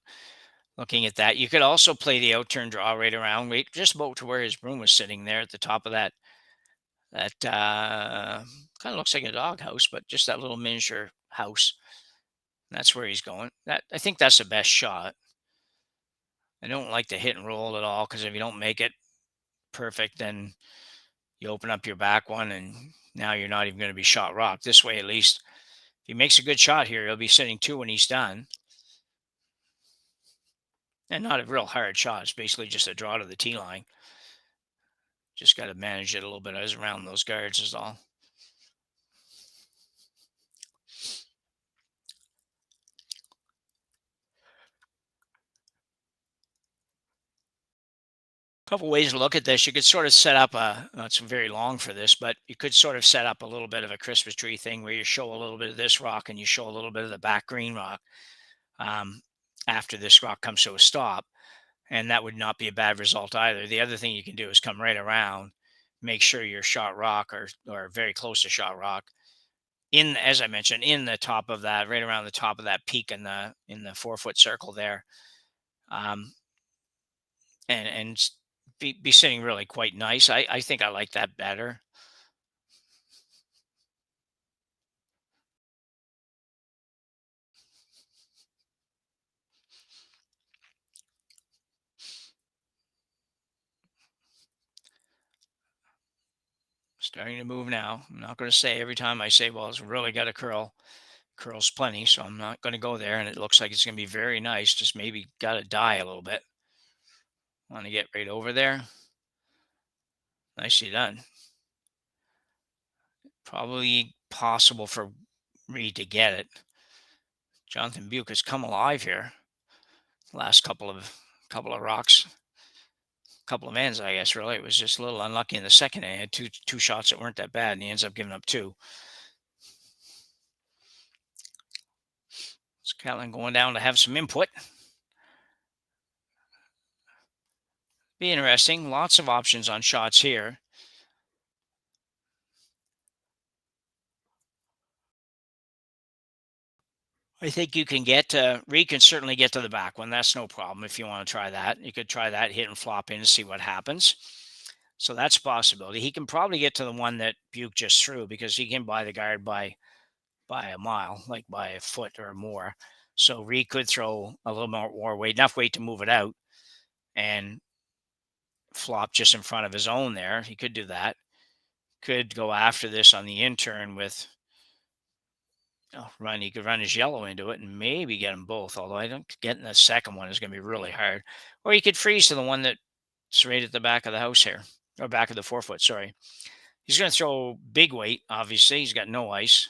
Looking at that, you could also play the outturn draw right around, right just about to where his broom was sitting there at the top of that kind of looks like a doghouse, but just that little miniature house. That's where he's going. I think that's the best shot. I don't like the hit and roll at all, because if you don't make it perfect, then you open up your back one, and now you're not even going to be shot rock. This way, at least, if he makes a good shot here, he'll be sitting 2 when he's done. And not a real hard shot. It's basically just a draw to the tee line. Just got to manage it a little bit as around those guards is all. Couple ways to look at this. You could sort of set up it's very long for this, but you could sort of set up a little bit of a Christmas tree thing where you show a little bit of this rock and you show a little bit of the back green rock after this rock comes to a stop. And that would not be a bad result either. The other thing you can do is come right around, make sure you're shot rock or very close to shot rock. As I mentioned, in the top of that, right around the top of that peak in the 4-foot circle there. And be sitting really quite nice. I think I like that better. Starting to move now. I'm not going to say every time I say, well, it's really got to curl. Curls plenty, so I'm not going to go there. And it looks like it's going to be very nice. Just maybe got to die a little bit. Want to get right over there. Nicely done. Probably possible for Reid to get it. Jonathan Beuk has come alive here. Last couple of rocks. Couple of ends, I guess, really. It was just a little unlucky in the second. He had two shots that weren't that bad, and he ends up giving up 2. So Catlin going down to have some input. Be interesting. Lots of options on shots here. I think you can Reid can certainly get to the back one. That's no problem if you want to try that. You could try that, hit and flop in and see what happens. So that's a possibility. He can probably get to the one that Beuk just threw, because he can buy the guard by a mile, like by a foot or more. So Reid could throw a little more weight, enough weight to move it out and flop just in front of his own there. He could do that. Could go after this on the in-turn with he could run his yellow into it and maybe get them both, although I don't get in the second one is going to be really hard. Or he could freeze to the one that's right at the back of the house here, or back of the 4-foot, sorry. He's going to throw big weight, obviously. He's got no ice.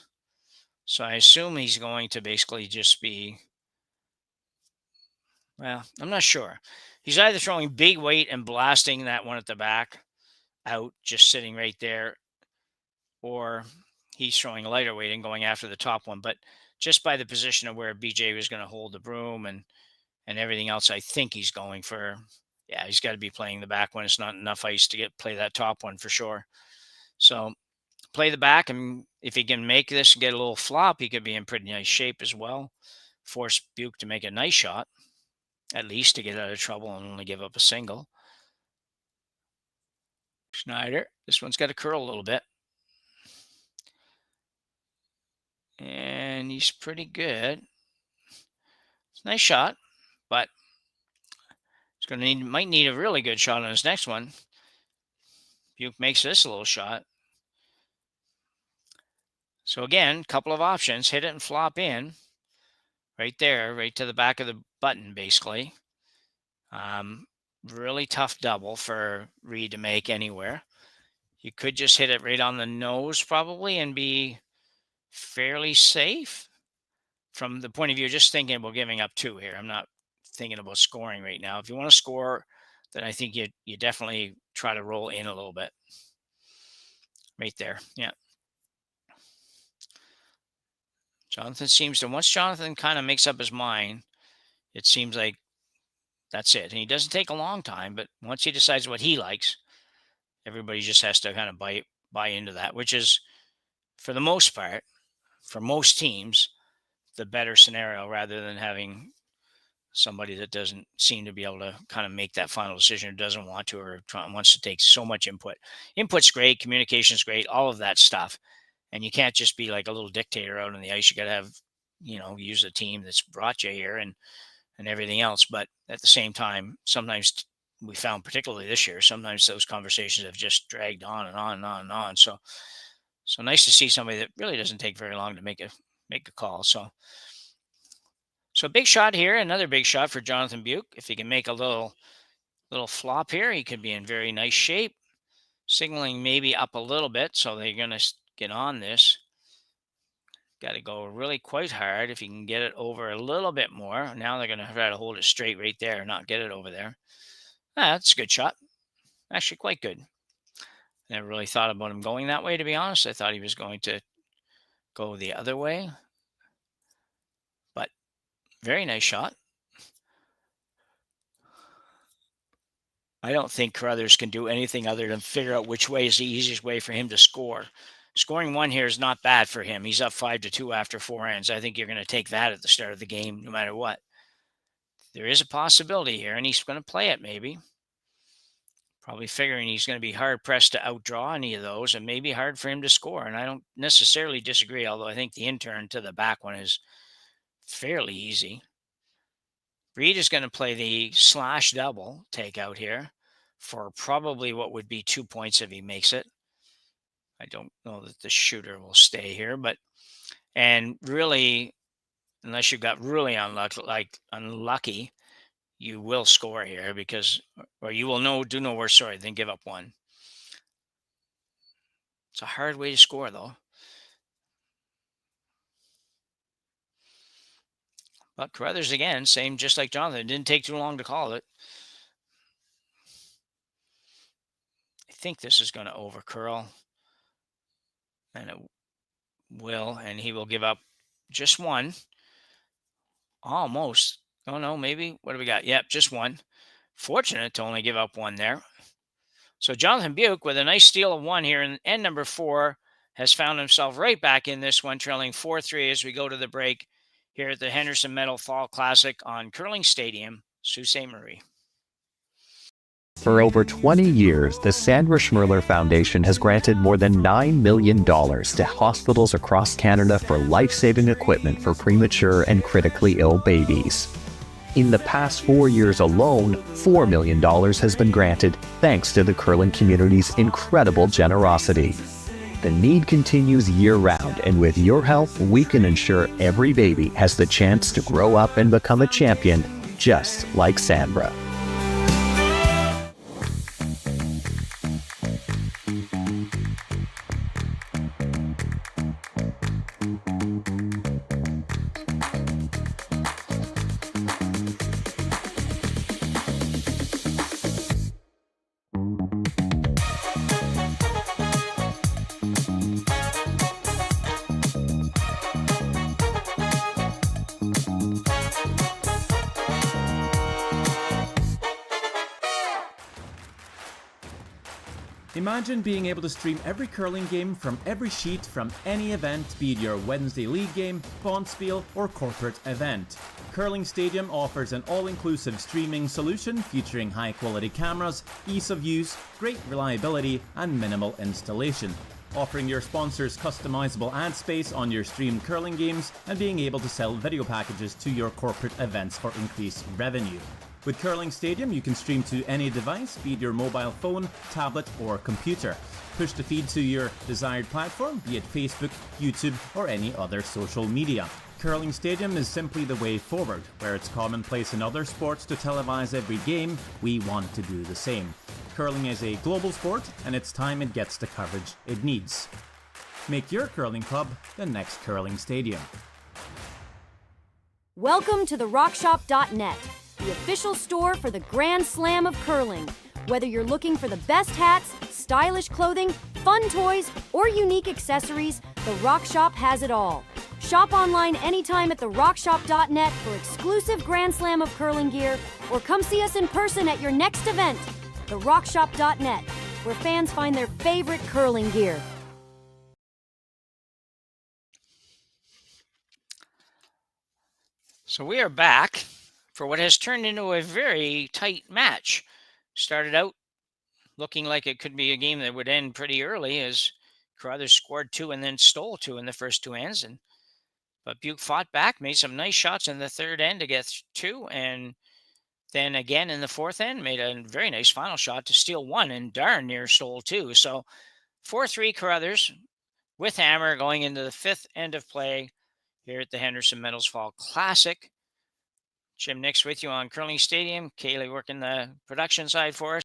So I assume he's going to basically just be, well, I'm not sure. He's either throwing big weight and blasting that one at the back out, just sitting right there, or he's throwing lighter weight and going after the top one. But just by the position of where BJ was going to hold the broom and everything else, I think he's going for, yeah, he's got to be playing the back one. It's not enough ice to play that top one for sure. So play the back, and if he can make this and get a little flop, he could be in pretty nice shape as well. Force Beuk to make a nice shot, at least to get out of trouble and only give up a single. Schneider, this one's got to curl a little bit. And he's pretty good. It's a nice shot, but he's going to might need a really good shot on his next one. Beuk makes this a little shot. So again, a couple of options. Hit it and flop in. Right there, right to the back of the button, basically. Really tough double for Reid to make anywhere. You could just hit it right on the nose probably and be fairly safe from the point of view, just thinking about giving up 2 here. I'm not thinking about scoring right now. If you want to score, then I think you definitely try to roll in a little bit. Right there, yeah. Jonathan seems to, once Jonathan kind of makes up his mind, it seems like that's it. And he doesn't take a long time, but once he decides what he likes, everybody just has to kind of buy into that, which is, for the most part, for most teams, the better scenario, rather than having somebody that doesn't seem to be able to kind of make that final decision, or doesn't want to, or wants to take so much input. Input's great, communication's great, all of that stuff. And you can't just be like a little dictator out on the ice. You got to have, use the team that's brought you here and everything else. But at the same time, sometimes we found, particularly this year, sometimes those conversations have just dragged on and on and on and on. So nice to see somebody that really doesn't take very long to make a call. So big shot here, another big shot for Jonathan Beuk. If he can make a little flop here, he could be in very nice shape. Signaling maybe up a little bit, so they're going to get on this. Got to go really quite hard. If you can get it over a little bit more. Now they're going to try to hold it straight right there and not get it over there. That's a good shot. Actually quite good. Never really thought about him going that way, to be honest. I thought he was going to go the other way. But very nice shot. I don't think Carruthers can do anything other than figure out which way is the easiest way for him to score. Scoring 1 here is not bad for him. He's up 5-2 after 4 ends. I think you're going to take that at the start of the game, no matter what. There is a possibility here, and he's going to play it maybe. Probably figuring he's going to be hard-pressed to outdraw any of those, and maybe hard for him to score. And I don't necessarily disagree, although I think the in-turn to the back one is fairly easy. Reid is going to play the slash double takeout here for probably what would be 2 points if he makes it. I don't know that the shooter will stay here, and really, unless you got really unlucky, you will score here or you will do no worse, than give up 1. It's a hard way to score, though. But Carruthers, again, same, just like Jonathan. It didn't take too long to call it. I think this is going to overcurl. And it will. And he will give up just 1. Almost. Oh, no, maybe. What do we got? Yep, just 1. Fortunate to only give up 1 there. So Jonathan Beuk, with a nice steal of 1 here in end number 4, has found himself right back in this one, trailing 4-3 as we go to the break here at the Henderson Meadow Fall Classic on Curling Stadium, Sault Ste. Marie. For over 20 years, the Sandra Schmirler Foundation has granted more than $9 million to hospitals across Canada for life-saving equipment for premature and critically ill babies. In the past 4 years alone, $4 million has been granted thanks to the curling community's incredible generosity. The need continues year-round, and with your help, we can ensure every baby has the chance to grow up and become a champion, just like Sandra. Imagine being able to stream every curling game from every sheet from any event, be it your Wednesday league game, bonspiel, or corporate event. Curling Stadium offers an all-inclusive streaming solution featuring high-quality cameras, ease of use, great reliability, and minimal installation. Offering your sponsors customizable ad space on your streamed curling games and being able to sell video packages to your corporate events for increased revenue. With Curling Stadium, you can stream to any device, be it your mobile phone, tablet, or computer. Push the feed to your desired platform, be it Facebook, YouTube, or any other social media. Curling Stadium is simply the way forward. Where it's commonplace in other sports to televise every game, we want to do the same. Curling is a global sport, and it's time it gets the coverage it needs. Make your curling club the next Curling Stadium. Welcome to the rockshop.net, the official store for the Grand Slam of curling. Whether you're looking for the best hats, stylish clothing, fun toys, or unique accessories, the Rock Shop has it all. Shop online anytime at therockshop.net for exclusive Grand Slam of curling gear, or come see us in person at your next event. Therockshop.net, where fans find their favorite curling gear. So we are back for what has turned into a very tight match. Started out looking like it could be a game that would end pretty early as Carruthers scored 2 and then stole 2 in the first 2 ends. But Beuk fought back, made some nice shots in the third end to get 2, and then again in the fourth end made a very nice final shot to steal 1 and darn near stole 2. So 4-3 Carruthers with hammer going into the 5th end of play here at the Henderson Metals Fall Classic. Jim Nix with you on Curling Stadium. Kaylee working the production side for us.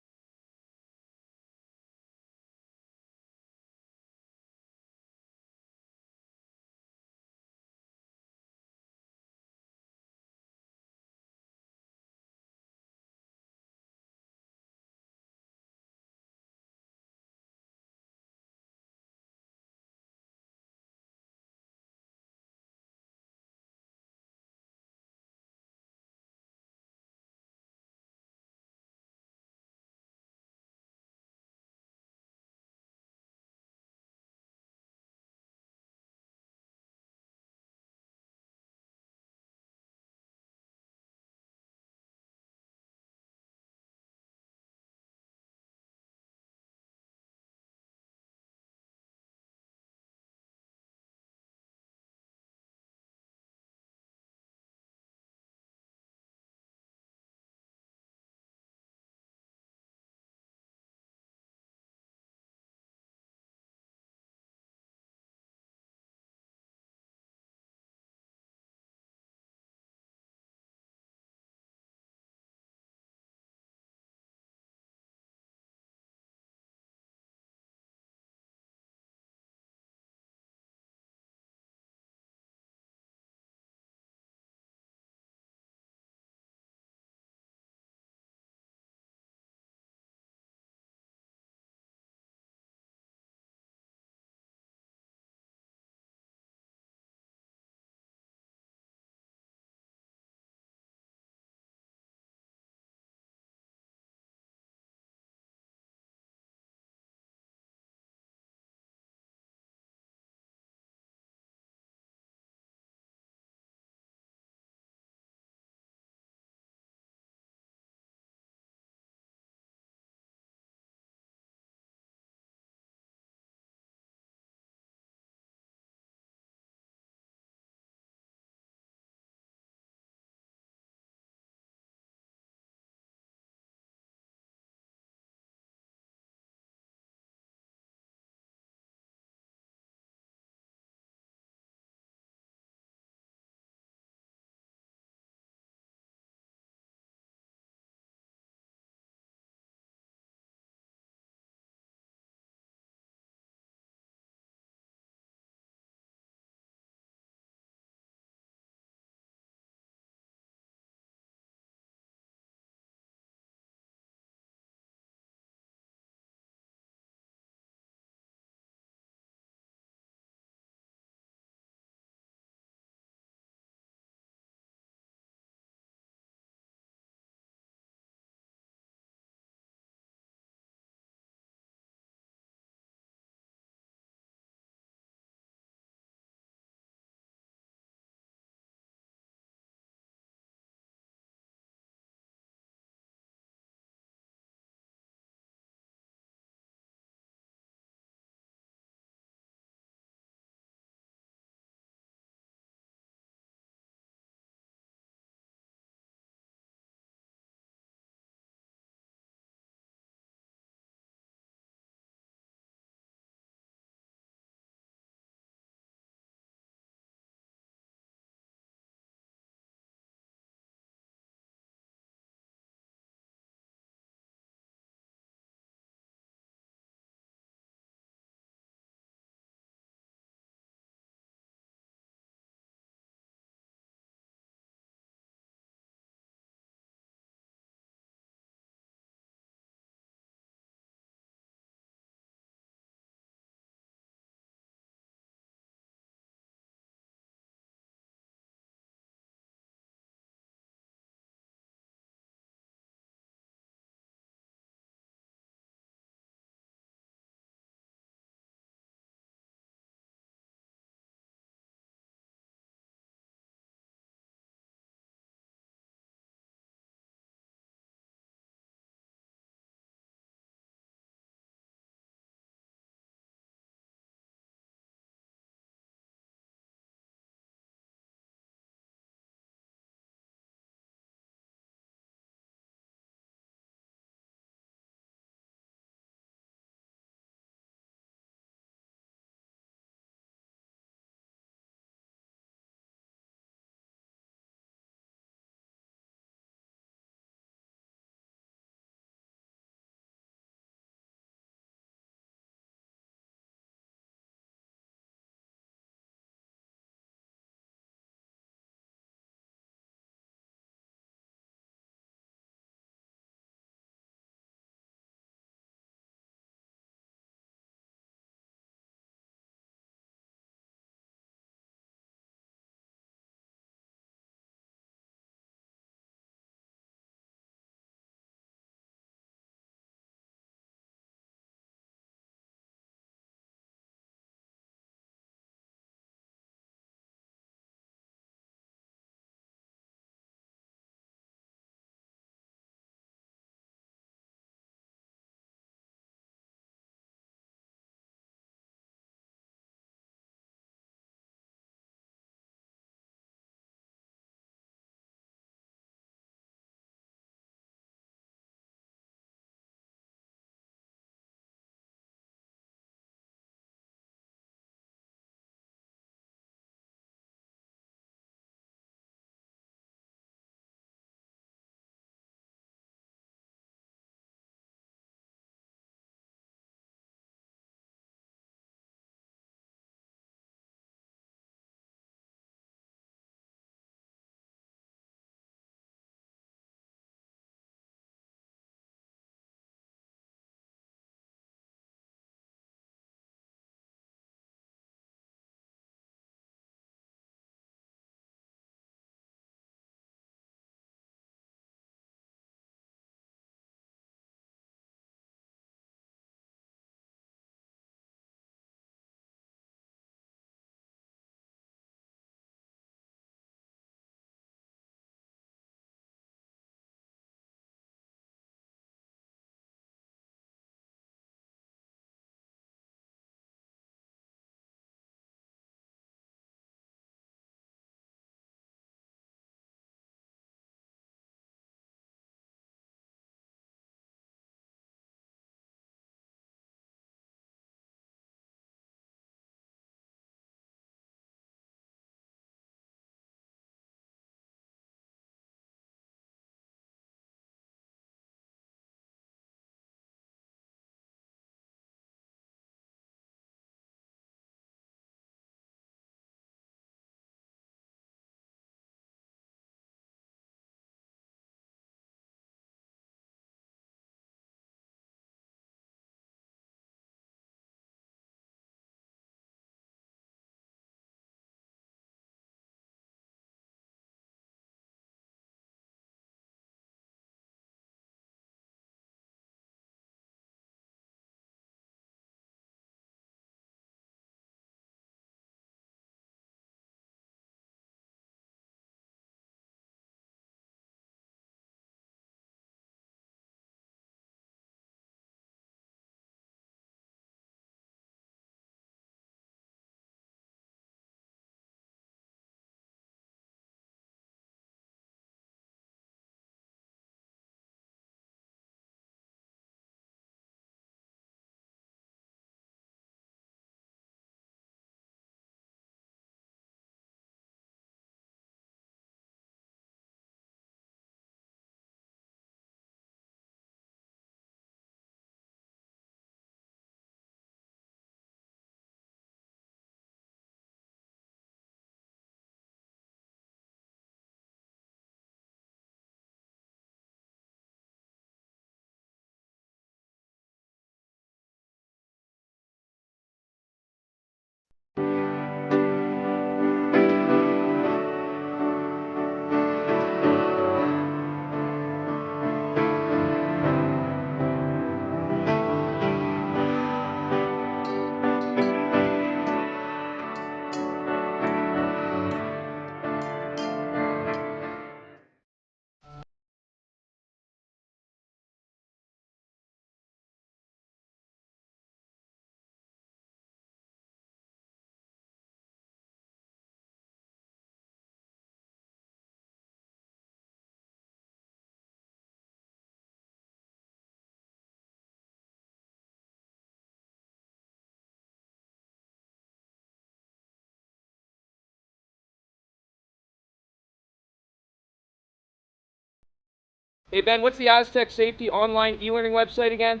Hey Ben, what's the Aztec Safety online e-learning website again?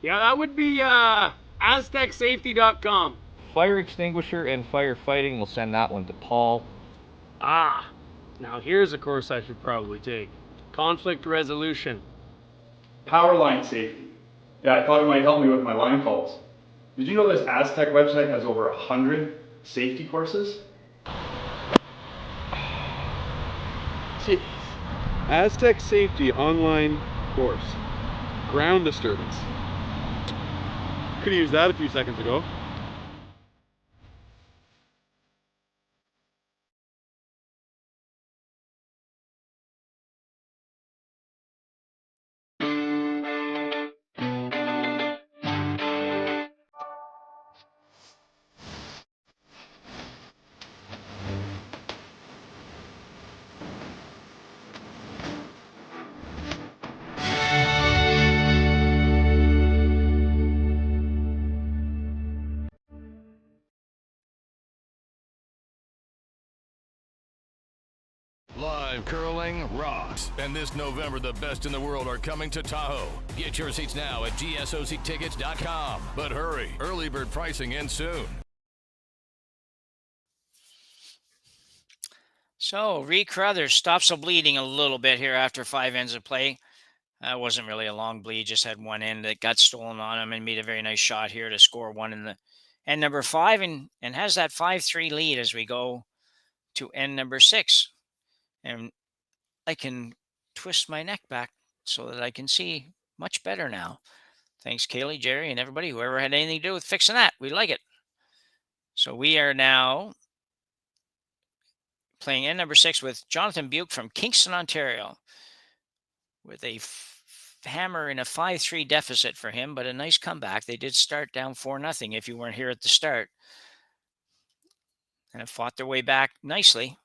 Yeah, that would be aztecsafety.com. Fire extinguisher and firefighting, we'll send that one to Paul. Now here's a course I should probably take. Conflict resolution. Power line safety. Yeah, I thought it might help me with my line calls. Did you know this Aztec website has over 100 safety courses? Jeez. Aztec Safety online course. Ground disturbance. Could have used that a few seconds ago. Live curling rocks. And this November, the best in the world are coming to Tahoe. Get your seats now at gsoctickets.com. But hurry, early bird pricing ends soon. So, Reid Carruthers stops the bleeding a little bit here after 5 ends of play. That wasn't really a long bleed, just had one end that got stolen on him and made a very nice shot here to score one in the end number 5 and has that 5-3 lead as we go to end number 6. And I can twist my neck back so that I can see much better now. Thanks, Kaylee, Jerry, and everybody, whoever had anything to do with fixing that. We like it. So we are now playing end number 6 with Jonathan Beuk from Kingston, Ontario, with a hammer in a 5-3 deficit for him, but a nice comeback. They did start down 4-0 if you weren't here at the start, and have fought their way back nicely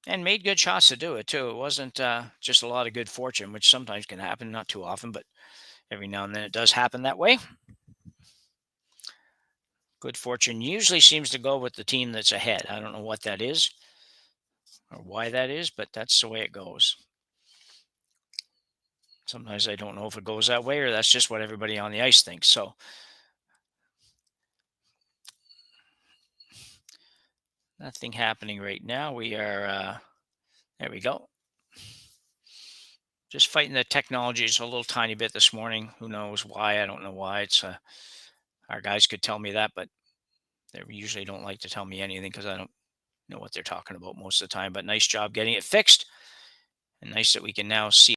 and made good shots to do it too. It wasn't just a lot of good fortune, which sometimes can happen, not too often, but every now and then it does happen that way. Good fortune usually seems to go with the team that's ahead. I don't know what that is or why that is, but that's the way it goes. Sometimes I don't know if it goes that way or that's just what everybody on the ice thinks. So nothing happening right now. We are, there we go. Just fighting the technology just a little tiny bit this morning. Who knows why? I don't know why. It's our guys could tell me that, but they usually don't like to tell me anything because I don't know what they're talking about most of the time. But nice job getting it fixed, and nice that we can now see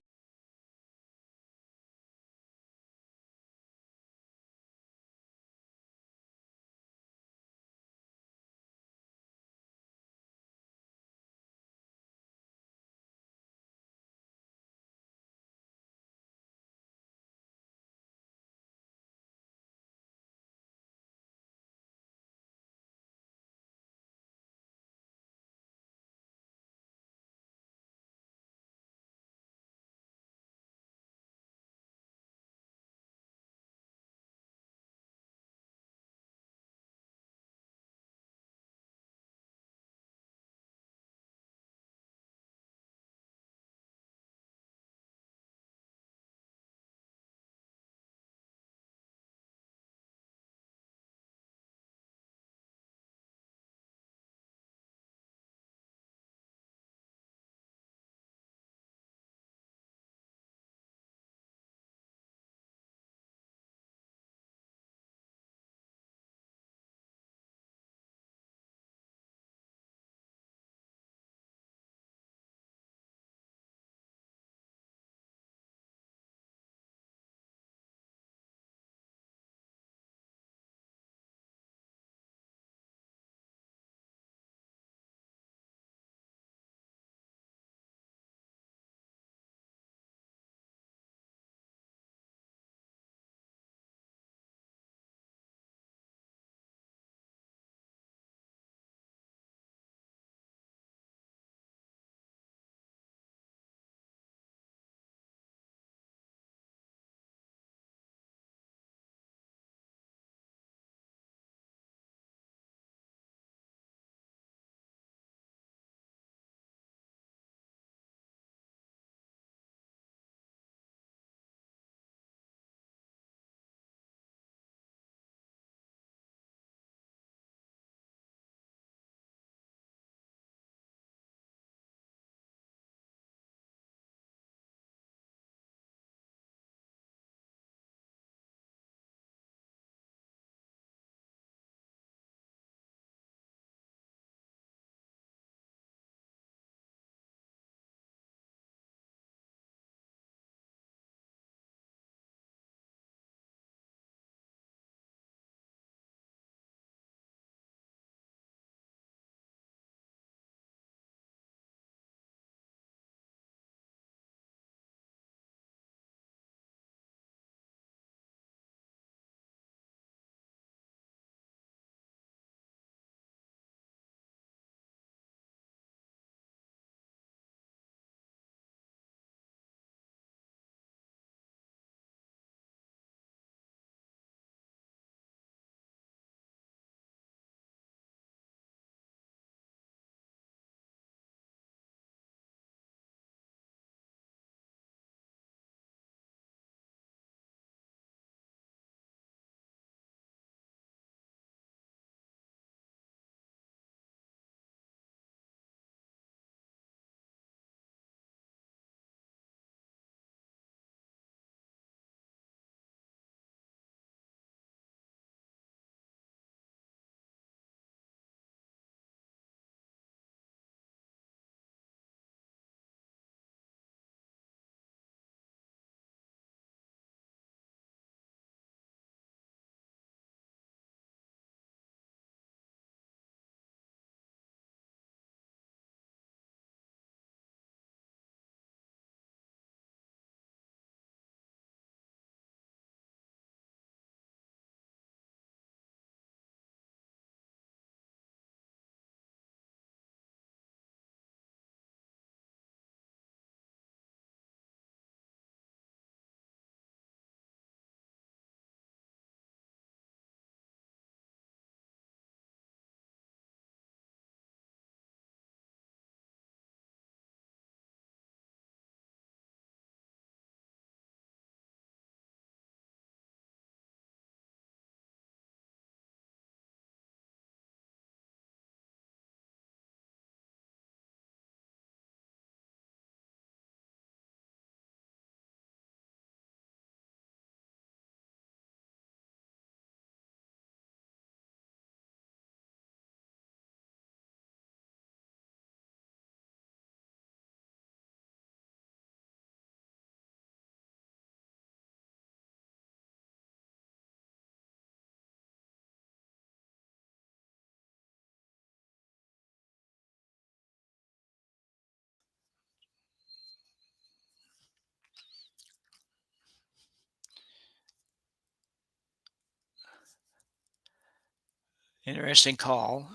Interesting call.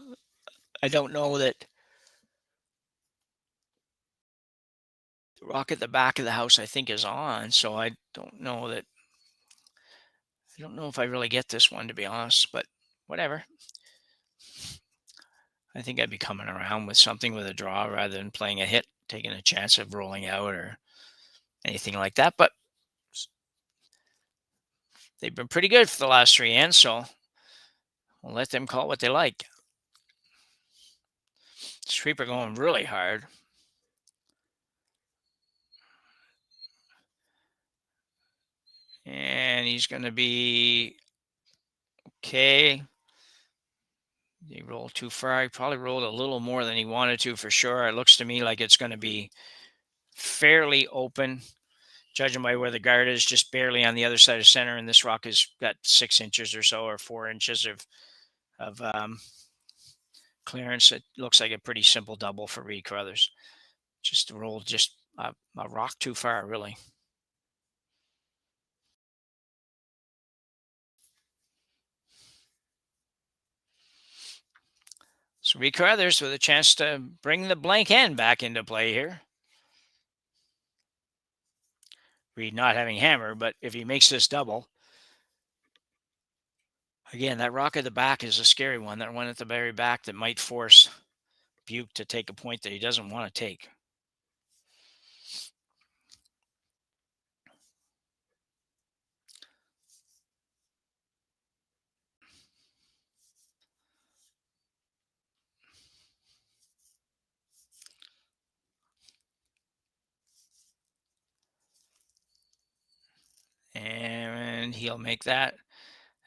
I don't know that the rock at the back of the house, I think, is on, so I don't know that. I don't know if I really get this one, to be honest, but whatever. I think I'd be coming around with something with a draw rather than playing a hit, taking a chance of rolling out or anything like that. But they've been pretty good for the last 3 ends, so we'll let them call it what they like. Sweeper going really hard. And he's going to be okay. He rolled too far. He probably rolled a little more than he wanted to for sure. It looks to me like it's going to be fairly open, judging by where the guard is, just barely on the other side of center. And this rock has got 6 inches or so, or 4 inches of clearance. It looks like a pretty simple double for Reid Carruthers. Just rolled just a rock too far, really. So Reid Carruthers with a chance to bring the blank end back into play here. Reid not having hammer, but if he makes this double, again, that rock at the back is a scary one. That one at the very back that might force Beuk to take a point that he doesn't want to take. And he'll make that.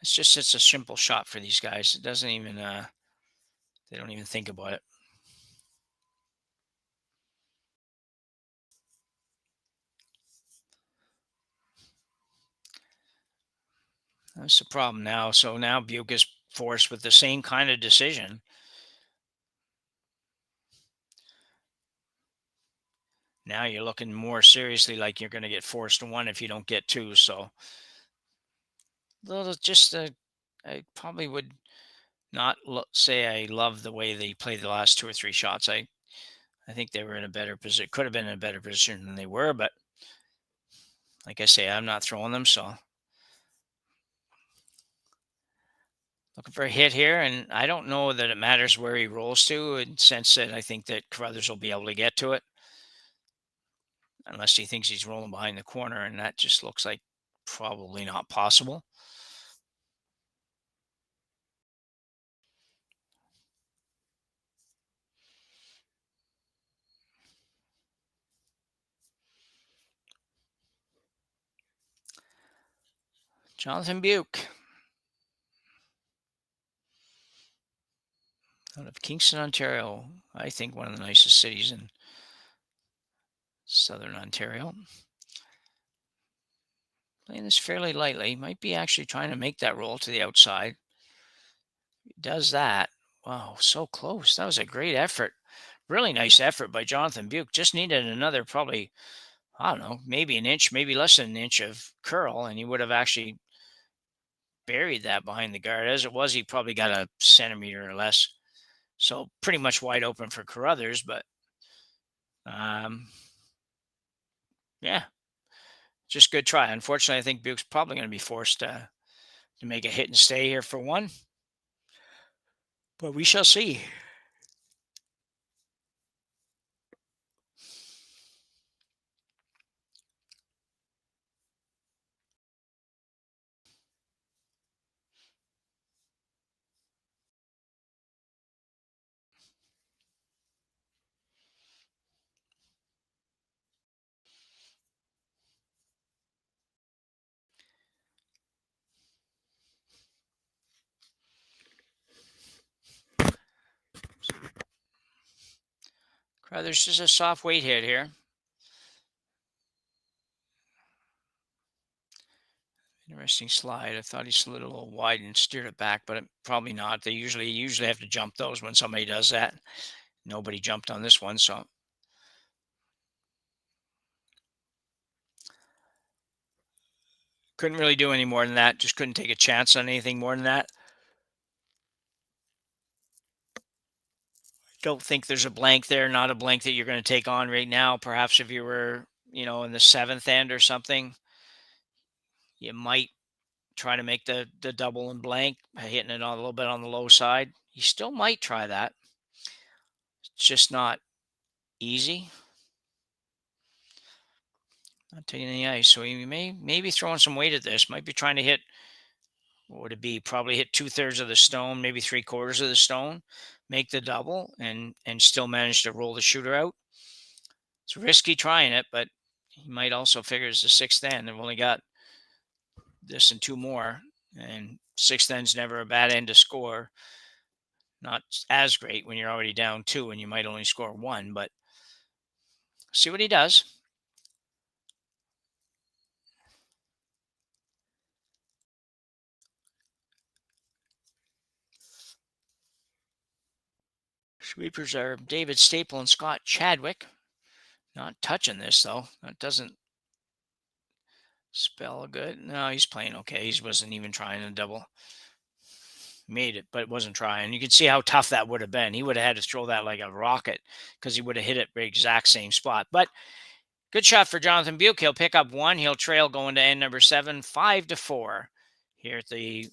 It's a simple shot for these guys. It doesn't even, they don't even think about it. That's the problem now. So now Beuk is forced with the same kind of decision. Now you're looking more seriously like you're going to get forced to 1 if you don't get 2. So just I probably would not say I love the way they played the last 2 or 3 shots. I think they were in a better position. Could have been in a better position than they were, but like I say, I'm not throwing them. So looking for a hit here, and I don't know that it matters where he rolls to, in the sense that I think that Carruthers will be able to get to it, unless he thinks he's rolling behind the corner, and that just looks like probably not possible. Jonathan Beuk out of Kingston, Ontario. I think one of the nicest cities in southern Ontario. Playing this fairly lightly. Might be actually trying to make that roll to the outside. He does that. Wow, so close. That was a great effort. Really nice effort by Jonathan Beuk. Just needed another probably, I don't know, maybe an inch, maybe less than an inch of curl, and he would have actually buried that behind the guard. As it was, he probably got a centimeter or less. So pretty much wide open for Carruthers, but yeah, just good try. Unfortunately, I think Beuk's probably going to be forced to make a hit and stay here for 1. But we shall see. Carruthers just a soft weight hit here. Interesting slide. I thought he slid a little wide and steered it back, but probably not. They usually have to jump those when somebody does that. Nobody jumped on this one, so couldn't really do any more than that. Just couldn't take a chance on anything more than that. Don't think there's a blank there, not a blank that you're going to take on right now. Perhaps if you were, in the seventh end or something, you might try to make the double and blank by hitting it on a little bit on the low side. You still might try that. It's just not easy. Not taking any ice, so you may be throwing some weight at this. Might be trying to hit, what would it be? Probably hit 2/3 of the stone, maybe 3/4 of the stone, make the double, and still manage to roll the shooter out. It's risky trying it, but he might also figure it's the sixth end. They've only got this and two more, and sixth end's never a bad end to score. Not as great when you're already down two and you might only score one, but see what he does. Sweepers are David Staple and Scott Chadwick. Not touching this, though. That doesn't spell good. No, he's playing okay. He wasn't even trying to double. Made it, but wasn't trying. You can see how tough that would have been. He would have had to throw that like a rocket because he would have hit it the exact same spot. But good shot for Jonathan Beuk. He'll pick up one. He'll trail going to end number 7, 5-4 here at the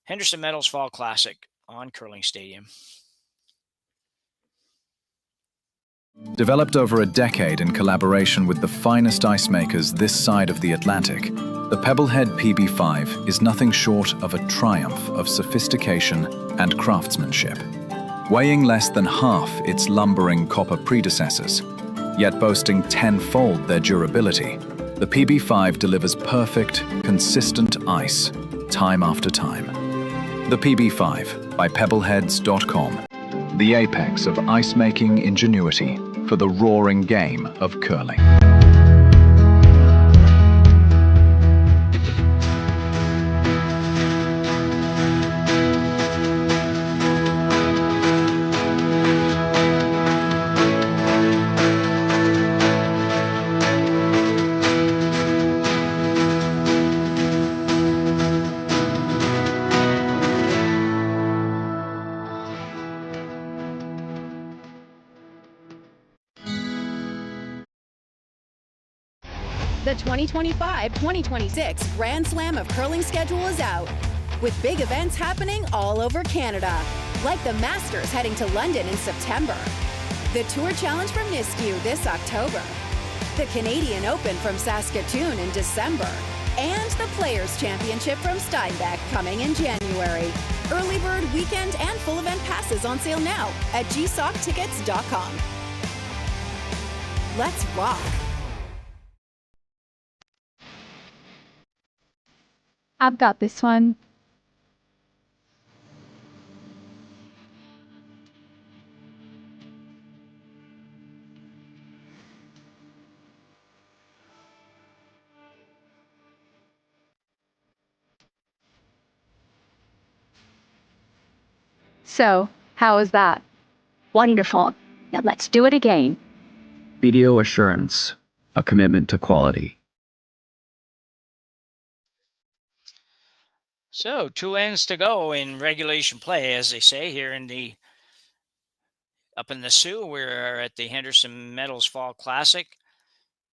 Henderson Metals Fall Classic on Curling Stadium. Developed over a decade in collaboration with the finest ice makers this side of the Atlantic, the Pebblehead PB5 is nothing short of a triumph of sophistication and craftsmanship. Weighing less than half its lumbering copper predecessors, yet boasting 10-fold their durability, the PB5 delivers perfect, consistent ice, time after time. The PB5 by Pebbleheads.com. The apex of ice-making ingenuity for the roaring game of curling. The 2025-2026 Grand Slam of Curling schedule is out, with big events happening all over Canada, like the Masters heading to London in September, the Tour Challenge from YNCU this October, the Canadian Open from Saskatoon in December, and the Players' Championship from Steinbeck coming in January. Early bird weekend and full event passes on sale now at gsoctickets.com. Let's rock! I've got this one. So, how is that? Wonderful. Now let's do it again. BDO Assurance, a commitment to quality. So 2 ends to go in regulation play, as they say here up in the Sioux. We're at the Henderson Metals Fall Classic.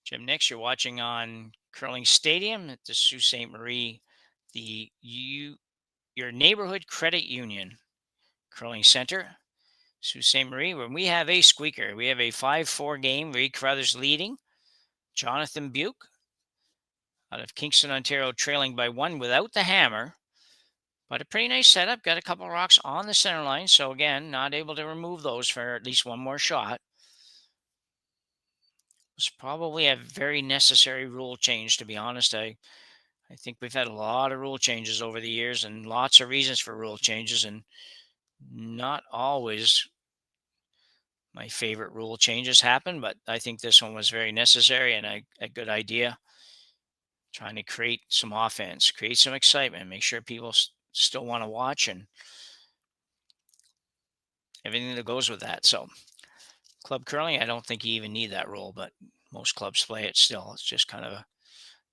Jim Nix, you're watching on Curling Stadium at the Sault Ste. Marie, your neighborhood credit union curling center, Sault Ste. Marie, when we have a squeaker. We have a 5-4 game. Reid Carruthers leading. Jonathan Beuk out of Kingston, Ontario, trailing by 1 without the hammer. But a pretty nice setup. Got a couple of rocks on the center line. So again, not able to remove those for at least one more shot. It's probably a very necessary rule change, to be honest. I think we've had a lot of rule changes over the years and lots of reasons for rule changes, and not always my favorite rule changes happen, but I think this one was very necessary and a good idea. Trying to create some offense, create some excitement, make sure people still want to watch and everything that goes with that. So club curling, I don't think you even need that rule, but most clubs play it still. It's just kind of,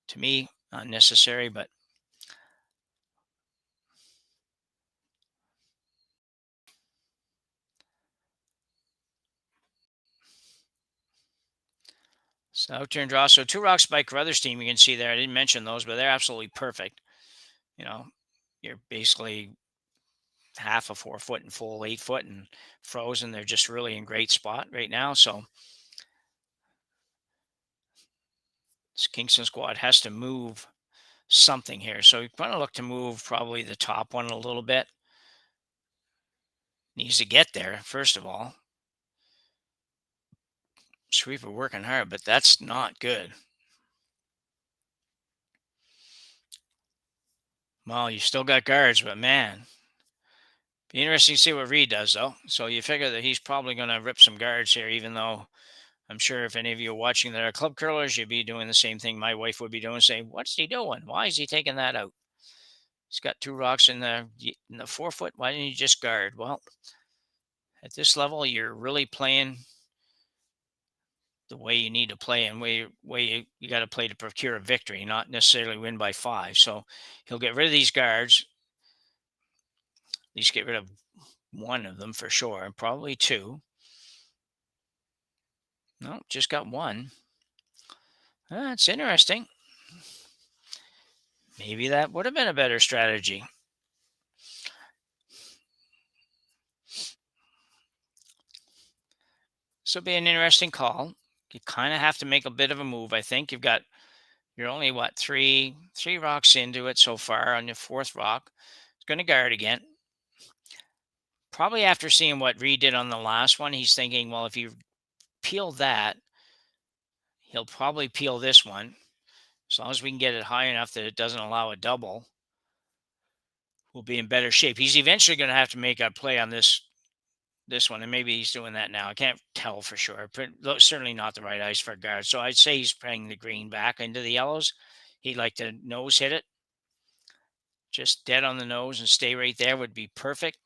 to me, unnecessary, but So outturn draw. So 2 rocks by Carruthers team. You can see there. I didn't mention those, but they're absolutely perfect. You know, you're basically half a 4 foot and full 8 foot and frozen. They're just really in great spot right now. So this Kingston squad has to move something here. So you're going to look to move probably the top one a little bit. Needs to get there, first of all. Sweeper working hard, but that's not good. Well, you still got guards, but man, be interesting to see what Reid does, though. So you figure that he's probably going to rip some guards here, even though I'm sure if any of you are watching that are club curlers, you'd be doing the same thing my wife would be doing, saying, what's he doing? Why is he taking that out? He's got 2 rocks in the 4 foot. Why didn't you just guard? Well, at this level, you're really playing the way you need to play and way you got to play to procure a victory, not necessarily win by 5. So he'll get rid of these guards. At least get rid of one of them for sure, and probably 2. No, just got 1. That's interesting. Maybe that would have been a better strategy. This will be an interesting call. You kind of have to make a bit of a move, I think. You're only, what, three rocks into it so far on your 4th rock. It's going to guard again. Probably after seeing what Reid did on the last one, he's thinking, well, if you peel that, he'll probably peel this one. As long as we can get it high enough that it doesn't allow a double, we'll be in better shape. He's eventually going to have to make a play on this one, and maybe he's doing that now. I can't tell for sure. But certainly not the right ice for a guard. So I'd say he's playing the green back into the yellows. He'd like to nose hit it. Just dead on the nose and stay right there would be perfect.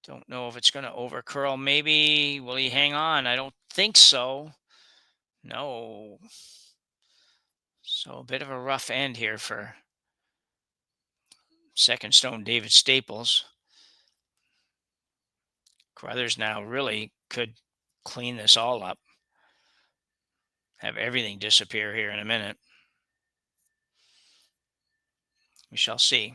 Don't know if it's going to over curl. Maybe. Will he hang on? I don't think so. No. So a bit of a rough end here for second stone David Staples. Carruthers now really could clean this all up. Have everything disappear here in a minute. We shall see.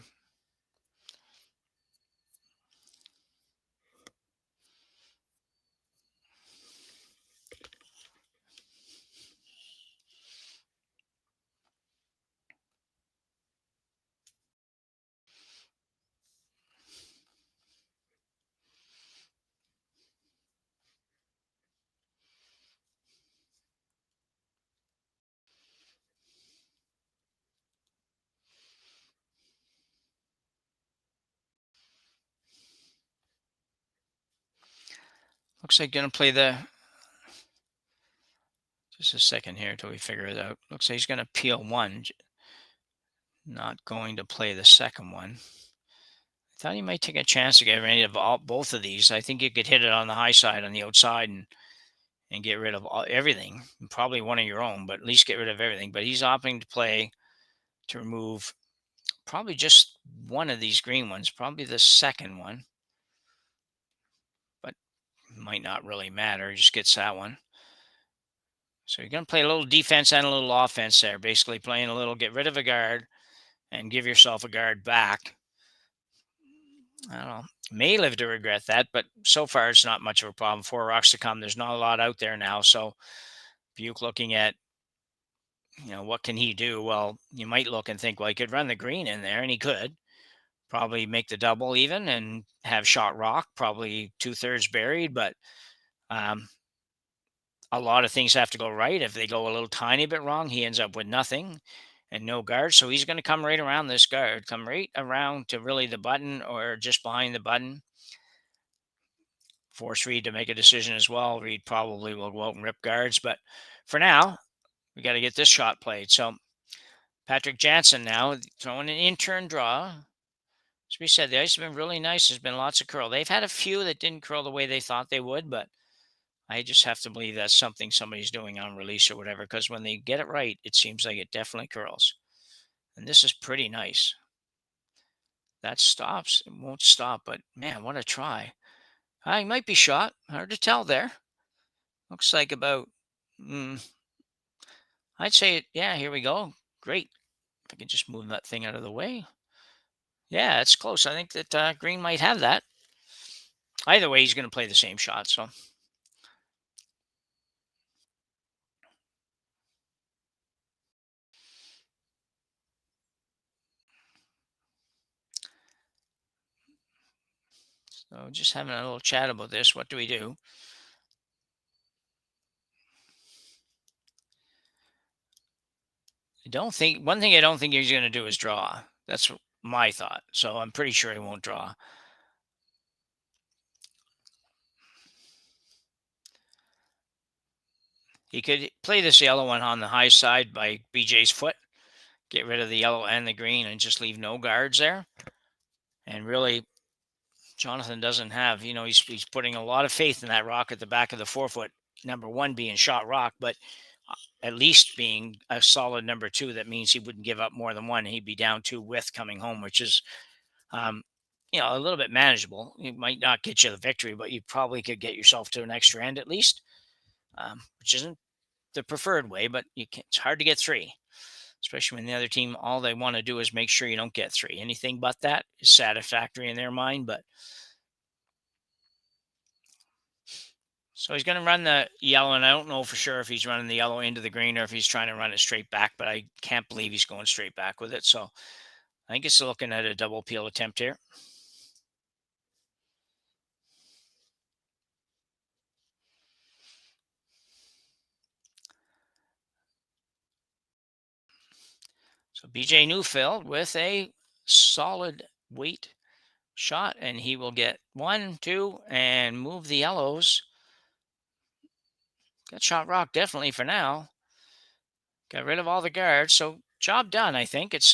Looks like going to play just a second here until we figure it out. Looks like he's going to peel 1. Not going to play the second one. I thought he might take a chance to get rid of both of these. I think you could hit it on the high side on the outside and get rid of everything. Probably one of your own, but at least get rid of everything. But he's opting to play to remove probably just one of these green ones, probably the second one. But might not really matter. He just gets that one. So you're going to play a little defense and a little offense there. Basically playing a little get rid of a guard and give yourself a guard back. I don't know. May live to regret that, but so far it's not much of a problem. 4 rocks to come. There's not a lot out there now. So Beuk looking at, what can he do? Well, you might look and think, well, he could run the green in there, and he could. Probably make the double even and have shot rock, probably 2/3 buried, but a lot of things have to go right. If they go a little tiny bit wrong, he ends up with nothing and no guard. So he's going to come right around this guard, come right around to really the button or just behind the button. Force Reid to make a decision as well. Reid probably will go out and rip guards. But for now, we got to get this shot played. So Patrick Jansen now throwing an in-turn draw. As we said, the ice has been really nice. There's been lots of curl. They've had a few that didn't curl the way they thought they would, but I just have to believe that's something somebody's doing on release or whatever, because when they get it right, it seems like it definitely curls. And this is pretty nice. That stops. It won't stop, but man, what a try. He might be shot. Hard to tell there. Looks like about I'd say, yeah, here we go. Great. If I could just move that thing out of the way. Yeah, it's close. I think that green might have that. Either way, he's going to play the same shot. So just having a little chat about this. What do we do? One thing I don't think he's going to do is draw. That's my thought. So I'm pretty sure he won't draw. He could play this yellow one on the high side by BJ's foot, get rid of the yellow and the green, and just leave no guards there. And really, Jonathan doesn't have, he's putting a lot of faith in that rock at the back of the 4-foot, number one being shot rock, but at least being a solid number two. That means he wouldn't give up more than one. He'd be down 2 with coming home, which is, a little bit manageable. It might not get you the victory, but you probably could get yourself to an extra end at least, which isn't the preferred way, but it's hard to get 3, especially when the other team, all they want to do is make sure you don't get 3. Anything but that is satisfactory in their mind. But so he's going to run the yellow, and I don't know for sure if he's running the yellow into the green or if he's trying to run it straight back, but I can't believe he's going straight back with it. So I think it's looking at a double peel attempt here. So BJ Newfield with a solid weight shot, and he will get 1, 2, and move the yellows. Got shot rock definitely for now. Got rid of all the guards, so job done. I think it's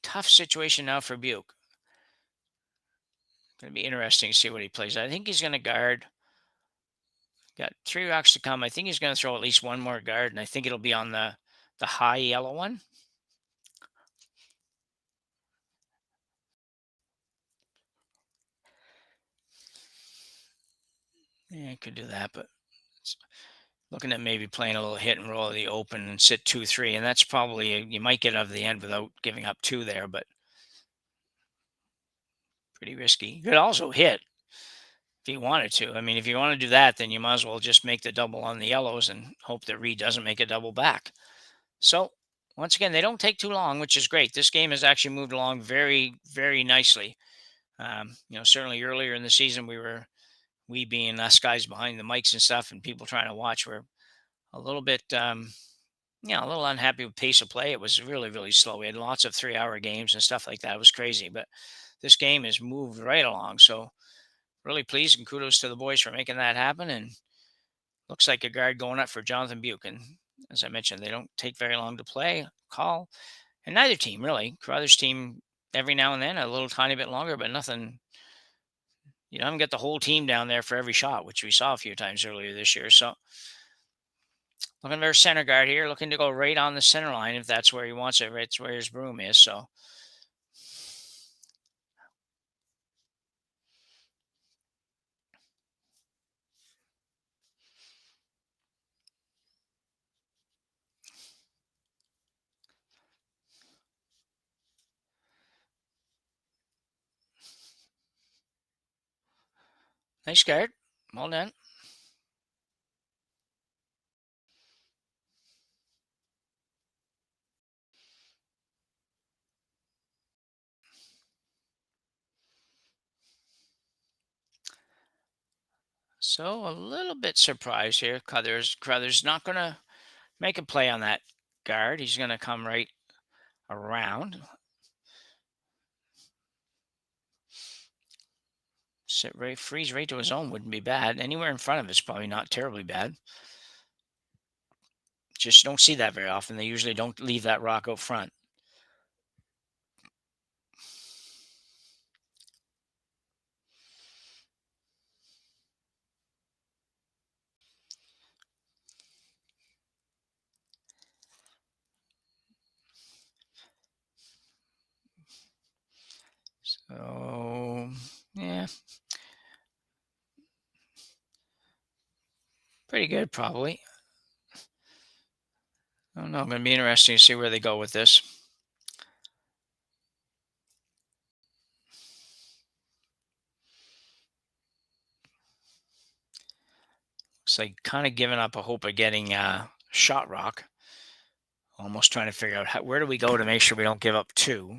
tough situation now for Beuk. Going to be interesting to see what he plays. I think he's going to guard. Got 3 rocks to come. I think he's going to throw at least one more guard, and I think it'll be on the high yellow one. Yeah, I could do that, but looking at maybe playing a little hit and roll of the open and sit 2-3, and that's probably you might get out of the end without giving up 2 there, but pretty risky. You could also hit if you wanted to. I mean, if you want to do that, then you might as well just make the double on the yellows and hope that Reid doesn't make a double back. So once again, they don't take too long, which is great. This game has actually moved along very, very nicely. Certainly earlier in the season, we being us guys behind the mics and stuff and people trying to watch were a little bit, a little unhappy with pace of play. It was really, really slow. We had lots of 3-hour games and stuff like that. It was crazy, but this game has moved right along. So really pleased, and kudos to the boys for making that happen. And looks like a guard going up for Jonathan Beuk. And as I mentioned, they don't take very long to play, call. And neither team, really. Carruthers' team, every now and then, a little tiny bit longer, but nothing. You don't get the whole team down there for every shot, which we saw a few times earlier this year. So looking at our center guard here, looking to go right on the center line if that's where he wants it. Right, it's where his broom is. So nice guard. Well done. So a little bit surprised here. Carruthers not going to make a play on that guard. He's going to come right around. Freeze right to his own wouldn't be bad. Anywhere in front of it's probably not terribly bad. Just don't see that very often. They usually don't leave that rock out front. So, yeah. Pretty good, probably. I don't know. Going to be interesting to see where they go with this. Looks like kind of giving up a hope of getting shot rock. Almost trying to figure out where do we go to make sure we don't give up 2.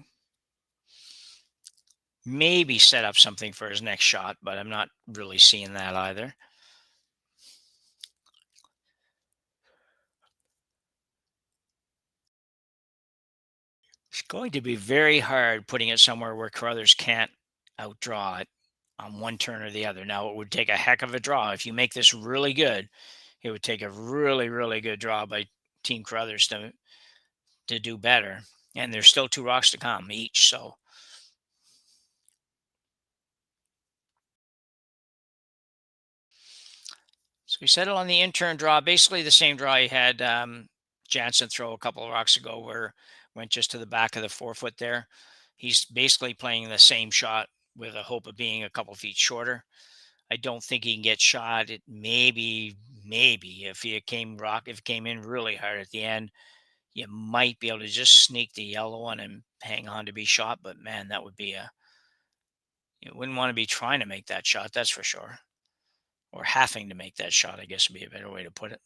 Maybe set up something for his next shot, but I'm not really seeing that either. It's going to be very hard putting it somewhere where Carruthers can't outdraw it on one turn or the other. Now, it would take a heck of a draw. If you make this really good, it would take a really, really good draw by Team Carruthers to do better. And there's still 2 rocks to come each, so. So we settled on the in-turn draw, basically the same draw he had Jansen throw a couple of rocks ago, where went just to the back of the 4-foot there. He's basically playing the same shot with a hope of being a couple feet shorter. I don't think he can get shot. It maybe if it came in really hard at the end, you might be able to just sneak the yellow one and hang on to be shot. But man, that would be you wouldn't want to be trying to make that shot, that's for sure. Or having to make that shot, I guess would be a better way to put it.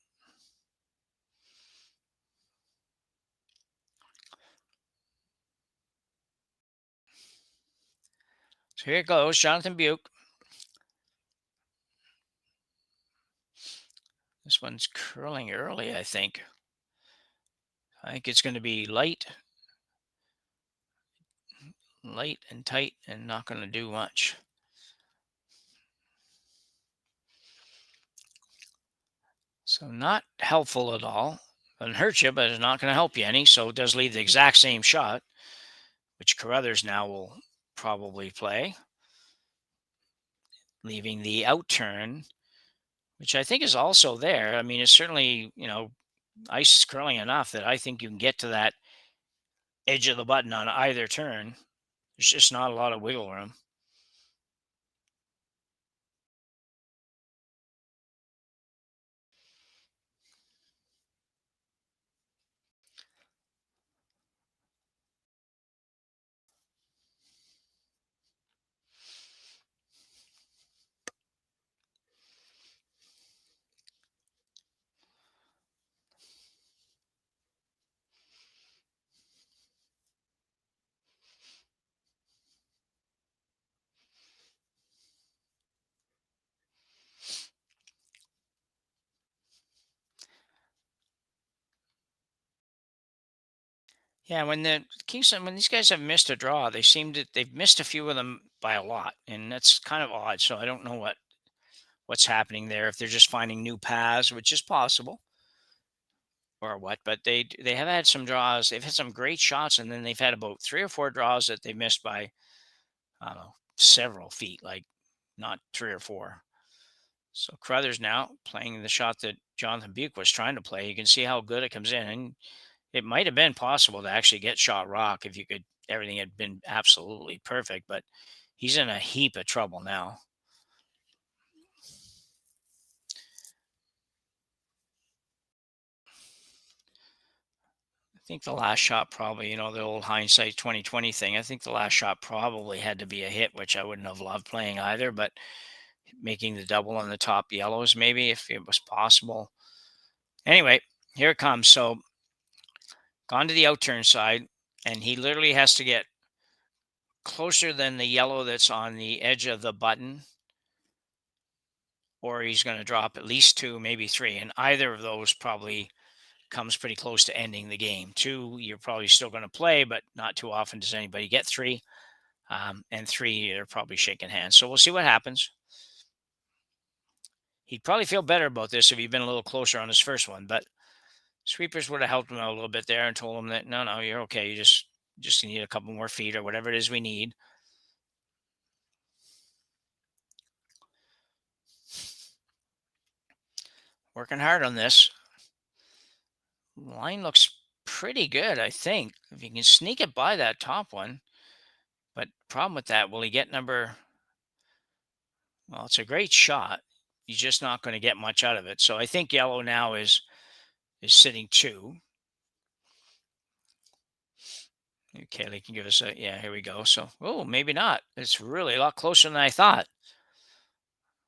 So here it goes, Jonathan Beuk. This one's curling early, I think. I think it's going to be light and tight and not going to do much. So not helpful at all. Doesn't hurt you, but it's not going to help you any. So it does leave the exact same shot, which Carruthers now will probably play. Leaving the out turn, which I think is also there. I mean, it's certainly, ice is curling enough that I think you can get to that edge of the button on either turn. There's just not a lot of wiggle room. Yeah, when the Kingston, when these guys have missed a draw, they've missed a few of them by a lot, and that's kind of odd. So I don't know what's happening there. If they're just finding new paths, which is possible, or what. But they have had some draws. They've had some great shots, and then they've had about 3 or 4 draws that they missed by, I don't know, several feet, like not 3 or 4. So Carruthers now playing the shot that Jonathan Beuk was trying to play. You can see how good it comes in, and it might have been possible to actually get shot rock if everything had been absolutely perfect, but he's in a heap of trouble now. I think the last shot probably, the old hindsight 2020 thing, I think the last shot probably had to be a hit, which I wouldn't have loved playing either, but making the double on the top yellows, maybe, if it was possible. Anyway, here it comes. So gone to the outturn side, and he literally has to get closer than the yellow that's on the edge of the button, or he's going to drop at least 2, maybe 3. And either of those probably comes pretty close to ending the game. 2, you're probably still going to play, but not too often does anybody get 3. And 3, they're probably shaking hands. So we'll see what happens. He'd probably feel better about this if he'd been a little closer on his first one, but sweepers would have helped him out a little bit there and told him that, no, you're okay. You just need a couple more feet or whatever it is we need. Working hard on this. Line looks pretty good, I think. If you can sneak it by that top one. But problem with that, will he get number... Well, it's a great shot. he's just not going to get much out of it. So I think yellow now is sitting 2. Kaylee can give us a, yeah, here we go. So, oh, maybe not. It's really a lot closer than I thought.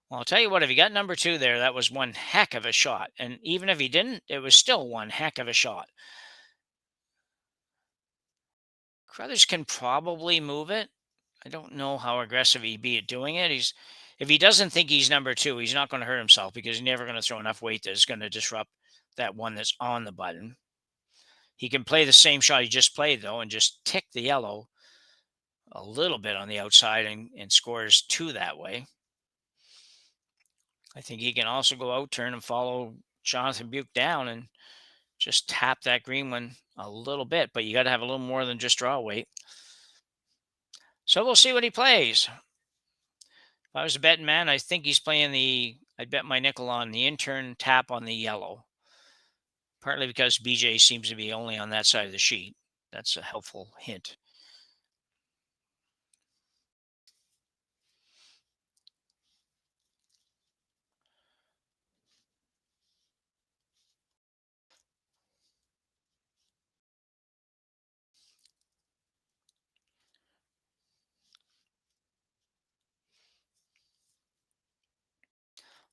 Well, I'll tell you what, if he got number 2 there, that was one heck of a shot. And even if he didn't, it was still one heck of a shot. Carruthers can probably move it. I don't know how aggressive he'd be at doing it. If he doesn't think he's number 2, he's not going to hurt himself because he's never going to throw enough weight that's going to disrupt that one that's on the button. He can play the same shot he just played, though, and just tick the yellow a little bit on the outside and scores 2 that way. I think he can also go out, turn, and follow Jonathan Beuk down and just tap that green one a little bit. But you got to have a little more than just draw weight. So we'll see what he plays. If I was a betting man, I think he's playing I'd bet my nickel on the in-turn tap on the yellow. Partly because BJ seems to be only on that side of the sheet. That's a helpful hint.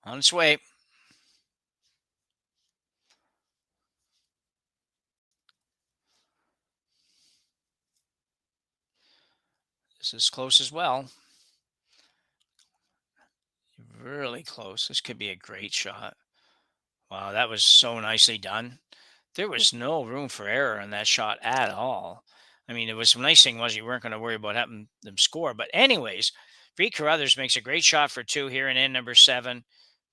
On its way. This is close as well. Really close. This could be a great shot. Wow, that was so nicely done. There was no room for error in that shot at all. I mean, the nice thing was you weren't going to worry about having them score. But anyways, Reid Carruthers makes a great shot for 2 here in end number 7.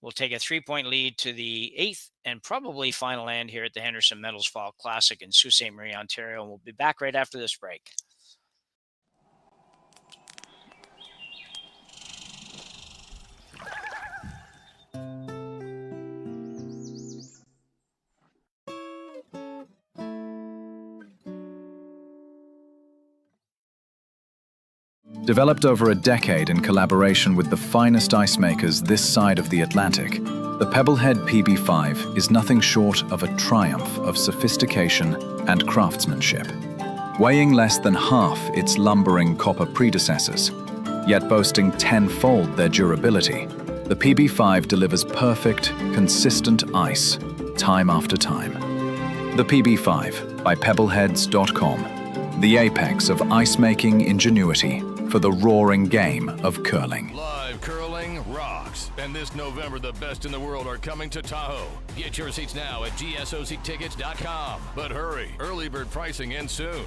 We'll take a 3-point lead to the 8th and probably final end here at the Henderson Metals Fall Classic in Sault Ste. Marie, Ontario. And we'll be back right after this break. Developed over a decade in collaboration with the finest ice makers this side of the Atlantic, the Pebblehead PB5 is nothing short of a triumph of sophistication and craftsmanship. Weighing less than half its lumbering copper predecessors, yet boasting 10-fold their durability, the PB5 delivers perfect, consistent ice, time after time. The PB5 by Pebbleheads.com, the apex of ice-making ingenuity for the roaring game of curling. Live curling rocks. And this November, the best in the world are coming to Tahoe. Get your seats now at gsoctickets.com. But hurry, early bird pricing ends soon.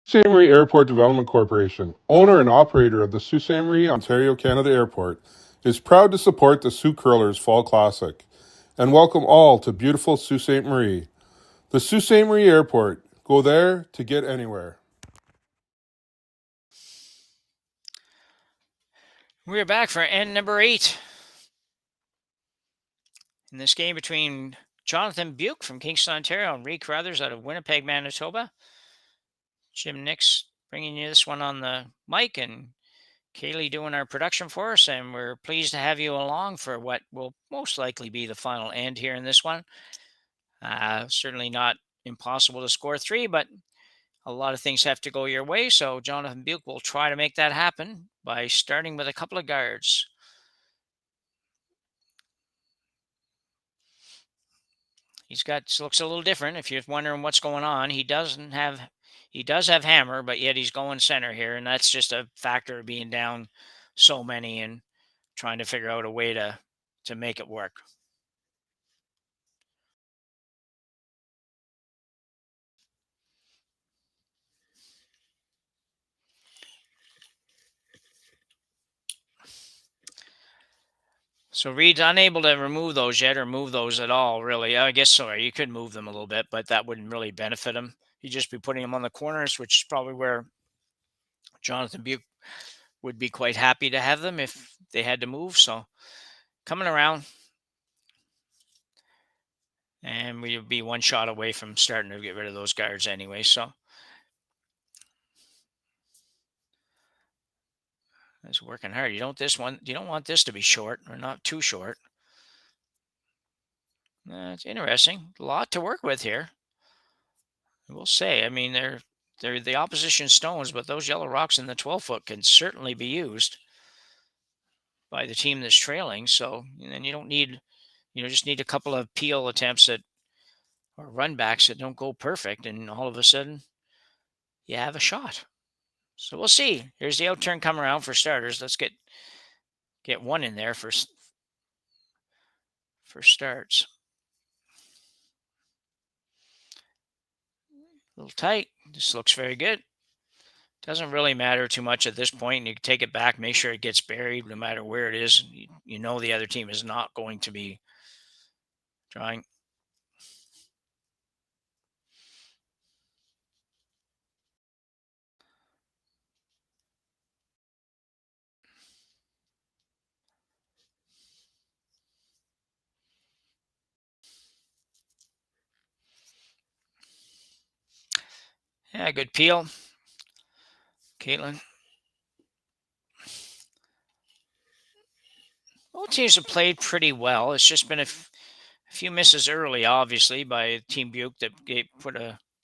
Ste.Marie Airport Development Corporation, owner and operator of the Sault Ste. Marie, Ontario, Canada Airport, is proud to support the Sioux Curlers Fall Classic and welcome all to beautiful Sault Ste. Marie. The Sault Ste. Marie Airport. Go there to get anywhere. We're back for end number 8. In this game between Jonathan Beuk from Kingston, Ontario, and Reid Carruthers out of Winnipeg, Manitoba. Jim Nix bringing you this one on the mic, and Kaylee doing our production for us, and we're pleased to have you along for what will most likely be the final end here in this one. Certainly not impossible to score 3, but a lot of things have to go your way, so Jonathan Beuk will try to make that happen by starting with a couple of guards. Looks a little different. If you're wondering what's going on, he he does have hammer, but yet he's going center here, and that's just a factor of being down so many and trying to figure out a way to make it work. So Reid's unable to remove those yet or move those at all, really. I guess, sorry, you could move them a little bit, but that wouldn't really benefit him. He'd just be putting them on the corners, which is probably where Jonathan Beuk would be quite happy to have them if they had to move. So coming around, and we would be one shot away from starting to get rid of those guards anyway. So it's working hard. You don't want this to be short or not too short. It's interesting. A lot to work with here. I will say, I mean, they're the opposition stones, but those yellow rocks in the 12-foot can certainly be used by the team that's trailing. So, and then you don't need, just need a couple of peel attempts or run backs that don't go perfect, and all of a sudden you have a shot. So we'll see. Here's the out turn come around for starters. Let's get one in there for starts. A little tight. This looks very good. Doesn't really matter too much at this point. You can take it back, make sure it gets buried no matter where it is. You know the other team is not going to be trying. Yeah, good peel. Caitlin. Both teams have played pretty well. It's just been a few misses early, obviously, by Team Beuk that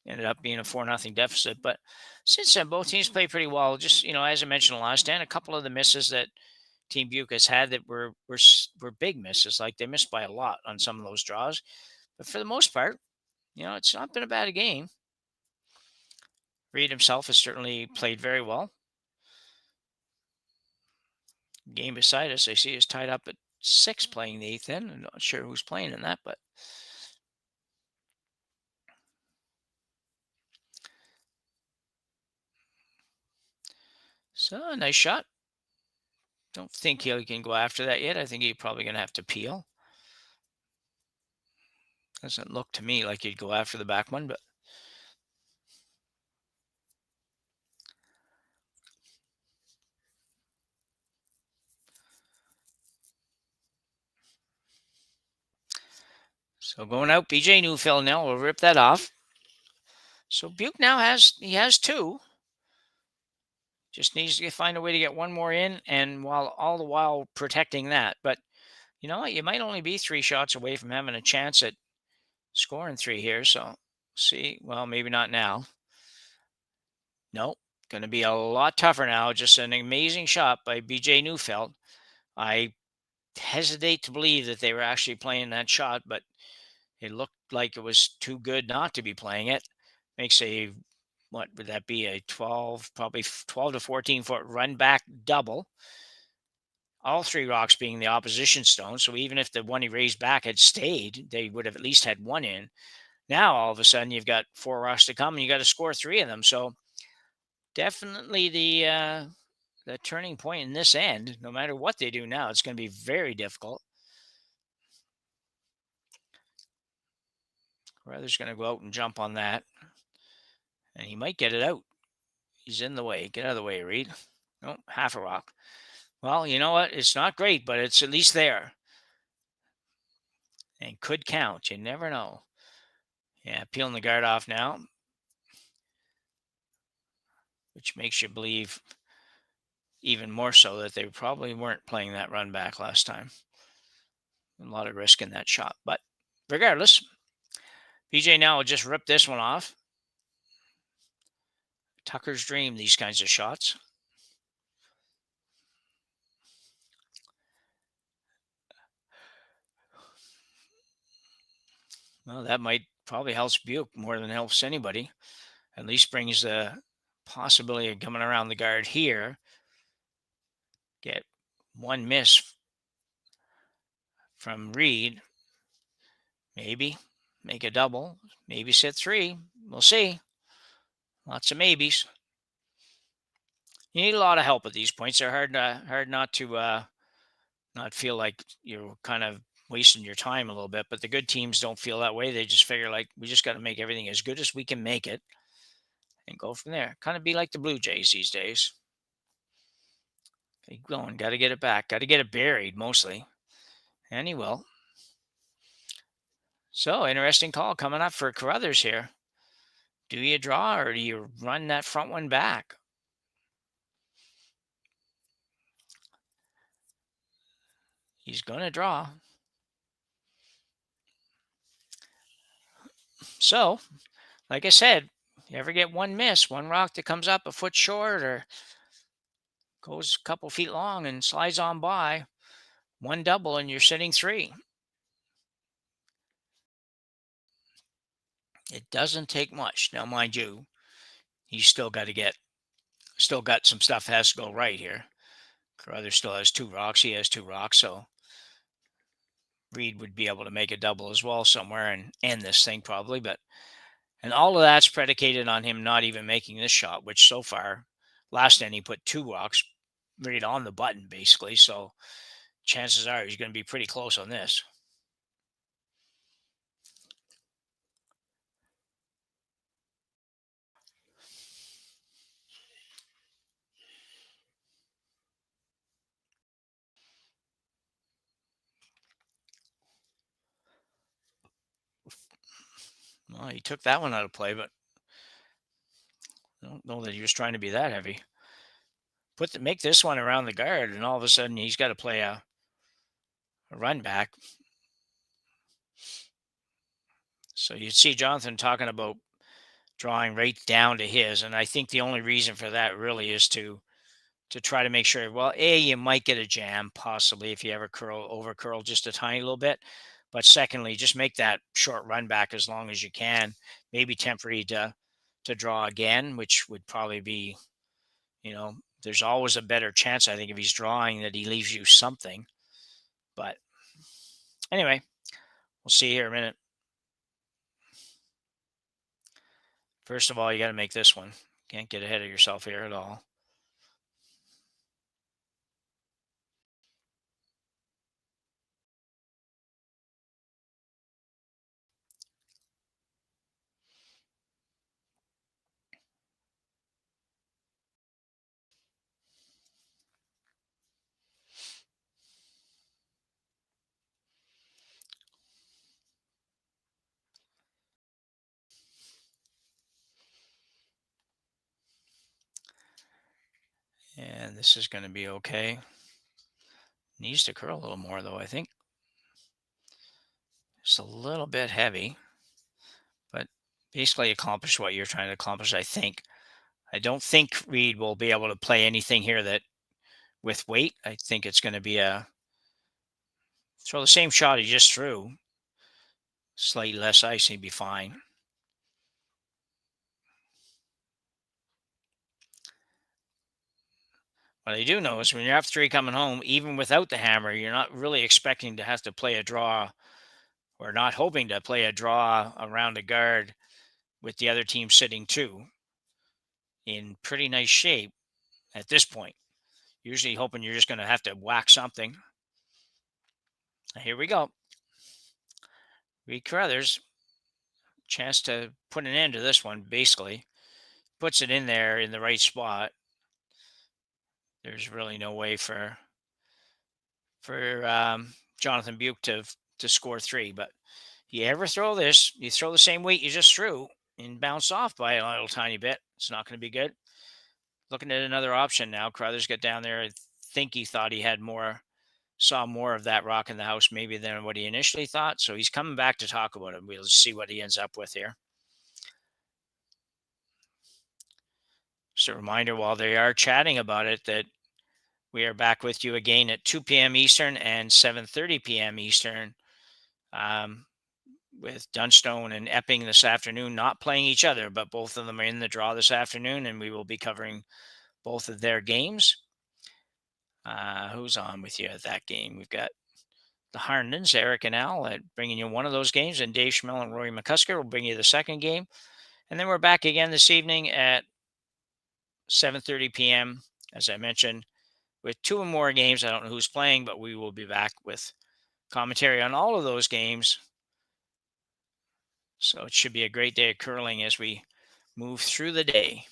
ended up being a 4-0 deficit. But since then, both teams played pretty well. Just, as I mentioned last time, a couple of the misses that Team Beuk has had that were big misses. Like they missed by a lot on some of those draws. But for the most part, it's not been a bad game. Reid himself has certainly played very well. Game beside us, I see, is tied up at 6 playing the 8th end. I'm not sure who's playing in that, but so a nice shot. Don't think he can go after that yet. I think he's probably going to have to peel. Doesn't look to me like he'd go after the back one, but so going out, BJ Neufeld now will rip that off. So Beuk now has 2. Just needs to find a way to get one more in, and all the while protecting that. But you know what? You might only be 3 shots away from having a chance at scoring 3 here. So see, well, maybe not now. Nope. Going to be a lot tougher now. Just an amazing shot by BJ Neufeld. I hesitate to believe that they were actually playing that shot, but it looked like it was too good not to be playing it. Makes what would that be? A 12 to 14 foot run back double. All 3 rocks being the opposition stone. So even if the one he raised back had stayed, they would have at least had one in. Now, all of a sudden, you've got 4 rocks to come and you got to score 3 of them. So definitely the turning point in this end. No matter what they do now, it's going to be very difficult. Carruthers going to go out and jump on that. And he might get it out. He's in the way. Get out of the way, Reid. Oh, half a rock. Well, you know what? It's not great, but it's at least there. And could count. You never know. Yeah, peeling the guard off now. Which makes you believe even more so that they probably weren't playing that run back last time. A lot of risk in that shot. But regardless, BJ now will just rip this one off. Tucker's dream, these kinds of shots. Well, that might probably help Beuk more than helps anybody. At least brings the possibility of coming around the guard here. Get one miss from Reid. Maybe make a double. Maybe sit 3. We'll see. Lots of maybes. You need a lot of help at these points. They're hard not to not feel like you're kind of wasting your time a little bit. But the good teams don't feel that way. They just figure like we just got to make everything as good as we can make it and go from there. Kind of be like the Blue Jays these days. Keep going. Got to get it back. Got to get it buried mostly. And he will. So, interesting call coming up for Carruthers here. Do you draw or do you run that front one back? He's going to draw. So, like I said, you ever get one miss, one rock that comes up a foot short or goes a couple feet long and slides on by, one double and you're sitting 3. It doesn't take much. Now, mind you, he's still got some stuff that has to go right here. Carruthers still has 2 rocks. He has 2 rocks, so Reid would be able to make a double as well somewhere and end this thing probably. And all of that's predicated on him not even making this shot, which so far, last end he put 2 rocks right on the button basically. So chances are he's going to be pretty close on this. Well, he took that one out of play, but I don't know that he was trying to be that heavy. Make this one around the guard, and all of a sudden he's got to play a run back. So you'd see Jonathan talking about drawing right down to his, and I think the only reason for that really is to try to make sure, well, A, you might get a jam possibly if you ever over curl just a tiny little bit. But secondly, just make that short run back as long as you can. Maybe temporary to draw again, which would probably be, there's always a better chance, I think, if he's drawing that he leaves you something. But anyway, we'll see here in a minute. First of all, you got to make this one. Can't get ahead of yourself here at all. And this is going to be okay. Needs to curl a little more, though, I think. Just a little bit heavy. But basically accomplish what you're trying to accomplish, I think. I don't think Reid will be able to play anything here that with weight. I think it's going to be throw the same shot he just threw. Slightly less ice, he'd be fine. What I do know is when you're after 3 coming home, even without the hammer, you're not really expecting to have to play a draw or not hoping to play a draw around a guard with the other team sitting 2 in pretty nice shape at this point. Usually hoping you're just going to have to whack something. Here we go. Reid Carruthers, chance to put an end to this one, basically. Puts it in there in the right spot. There's really no way for Jonathan Beuk to score 3. But you ever throw this, you throw the same weight you just threw and bounce off by a little tiny bit. It's not going to be good. Looking at another option now. Carruthers got down there. I think he thought he had saw more of that rock in the house maybe than what he initially thought. So he's coming back to talk about it. We'll see what he ends up with here. Just a reminder while they are chatting about it that we are back with you again at 2 p.m. Eastern and 7:30 p.m. Eastern with Dunstone and Epping this afternoon, not playing each other, but both of them are in the draw this afternoon, and we will be covering both of their games. Who's on with you at that game? We've got the Harndens, Eric and Al, bringing you one of those games, and Dave Schmel and Rory McCusker will bring you the second game. And then we're back again this evening at 7:30 p.m., as I mentioned, with 2 more games. I don't know who's playing, but we will be back with commentary on all of those games. So it should be a great day of curling as we move through the day.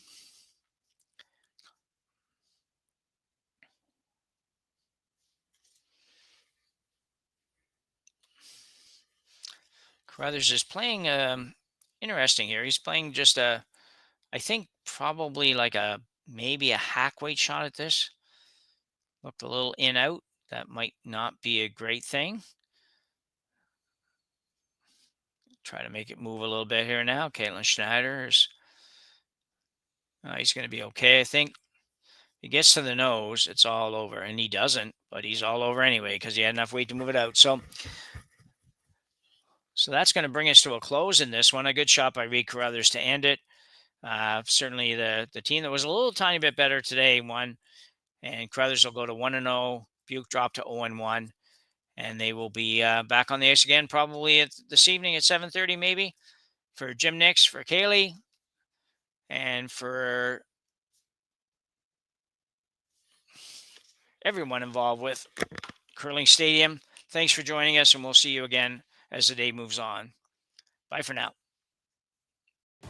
Carruthers is playing interesting here. He's playing just I think probably like maybe a hack weight shot at this. Looked a little in out. That might not be a great thing. Try to make it move a little bit here now. Caitlin Schneider is, he's going to be okay, I think. He gets to the nose, it's all over. And he doesn't, but he's all over anyway because he had enough weight to move it out. So that's going to bring us to a close in this one. A good shot by Reid Carruthers to end it. Certainly the team that was a little tiny bit better today won. And Carruthers will go to 1-0. Beuk dropped to 0-1. And they will be back on the ice again probably this evening at 7:30 maybe for Jim Nix, for Kaylee, and for everyone involved with Curling Stadium. Thanks for joining us, and we'll see you again as the day moves on. Bye for now.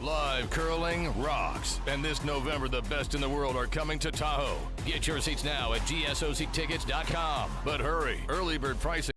Live curling rocks. And this November, the best in the world are coming to Tahoe. Get your seats now at gsoctickets.com. But hurry, early bird pricing.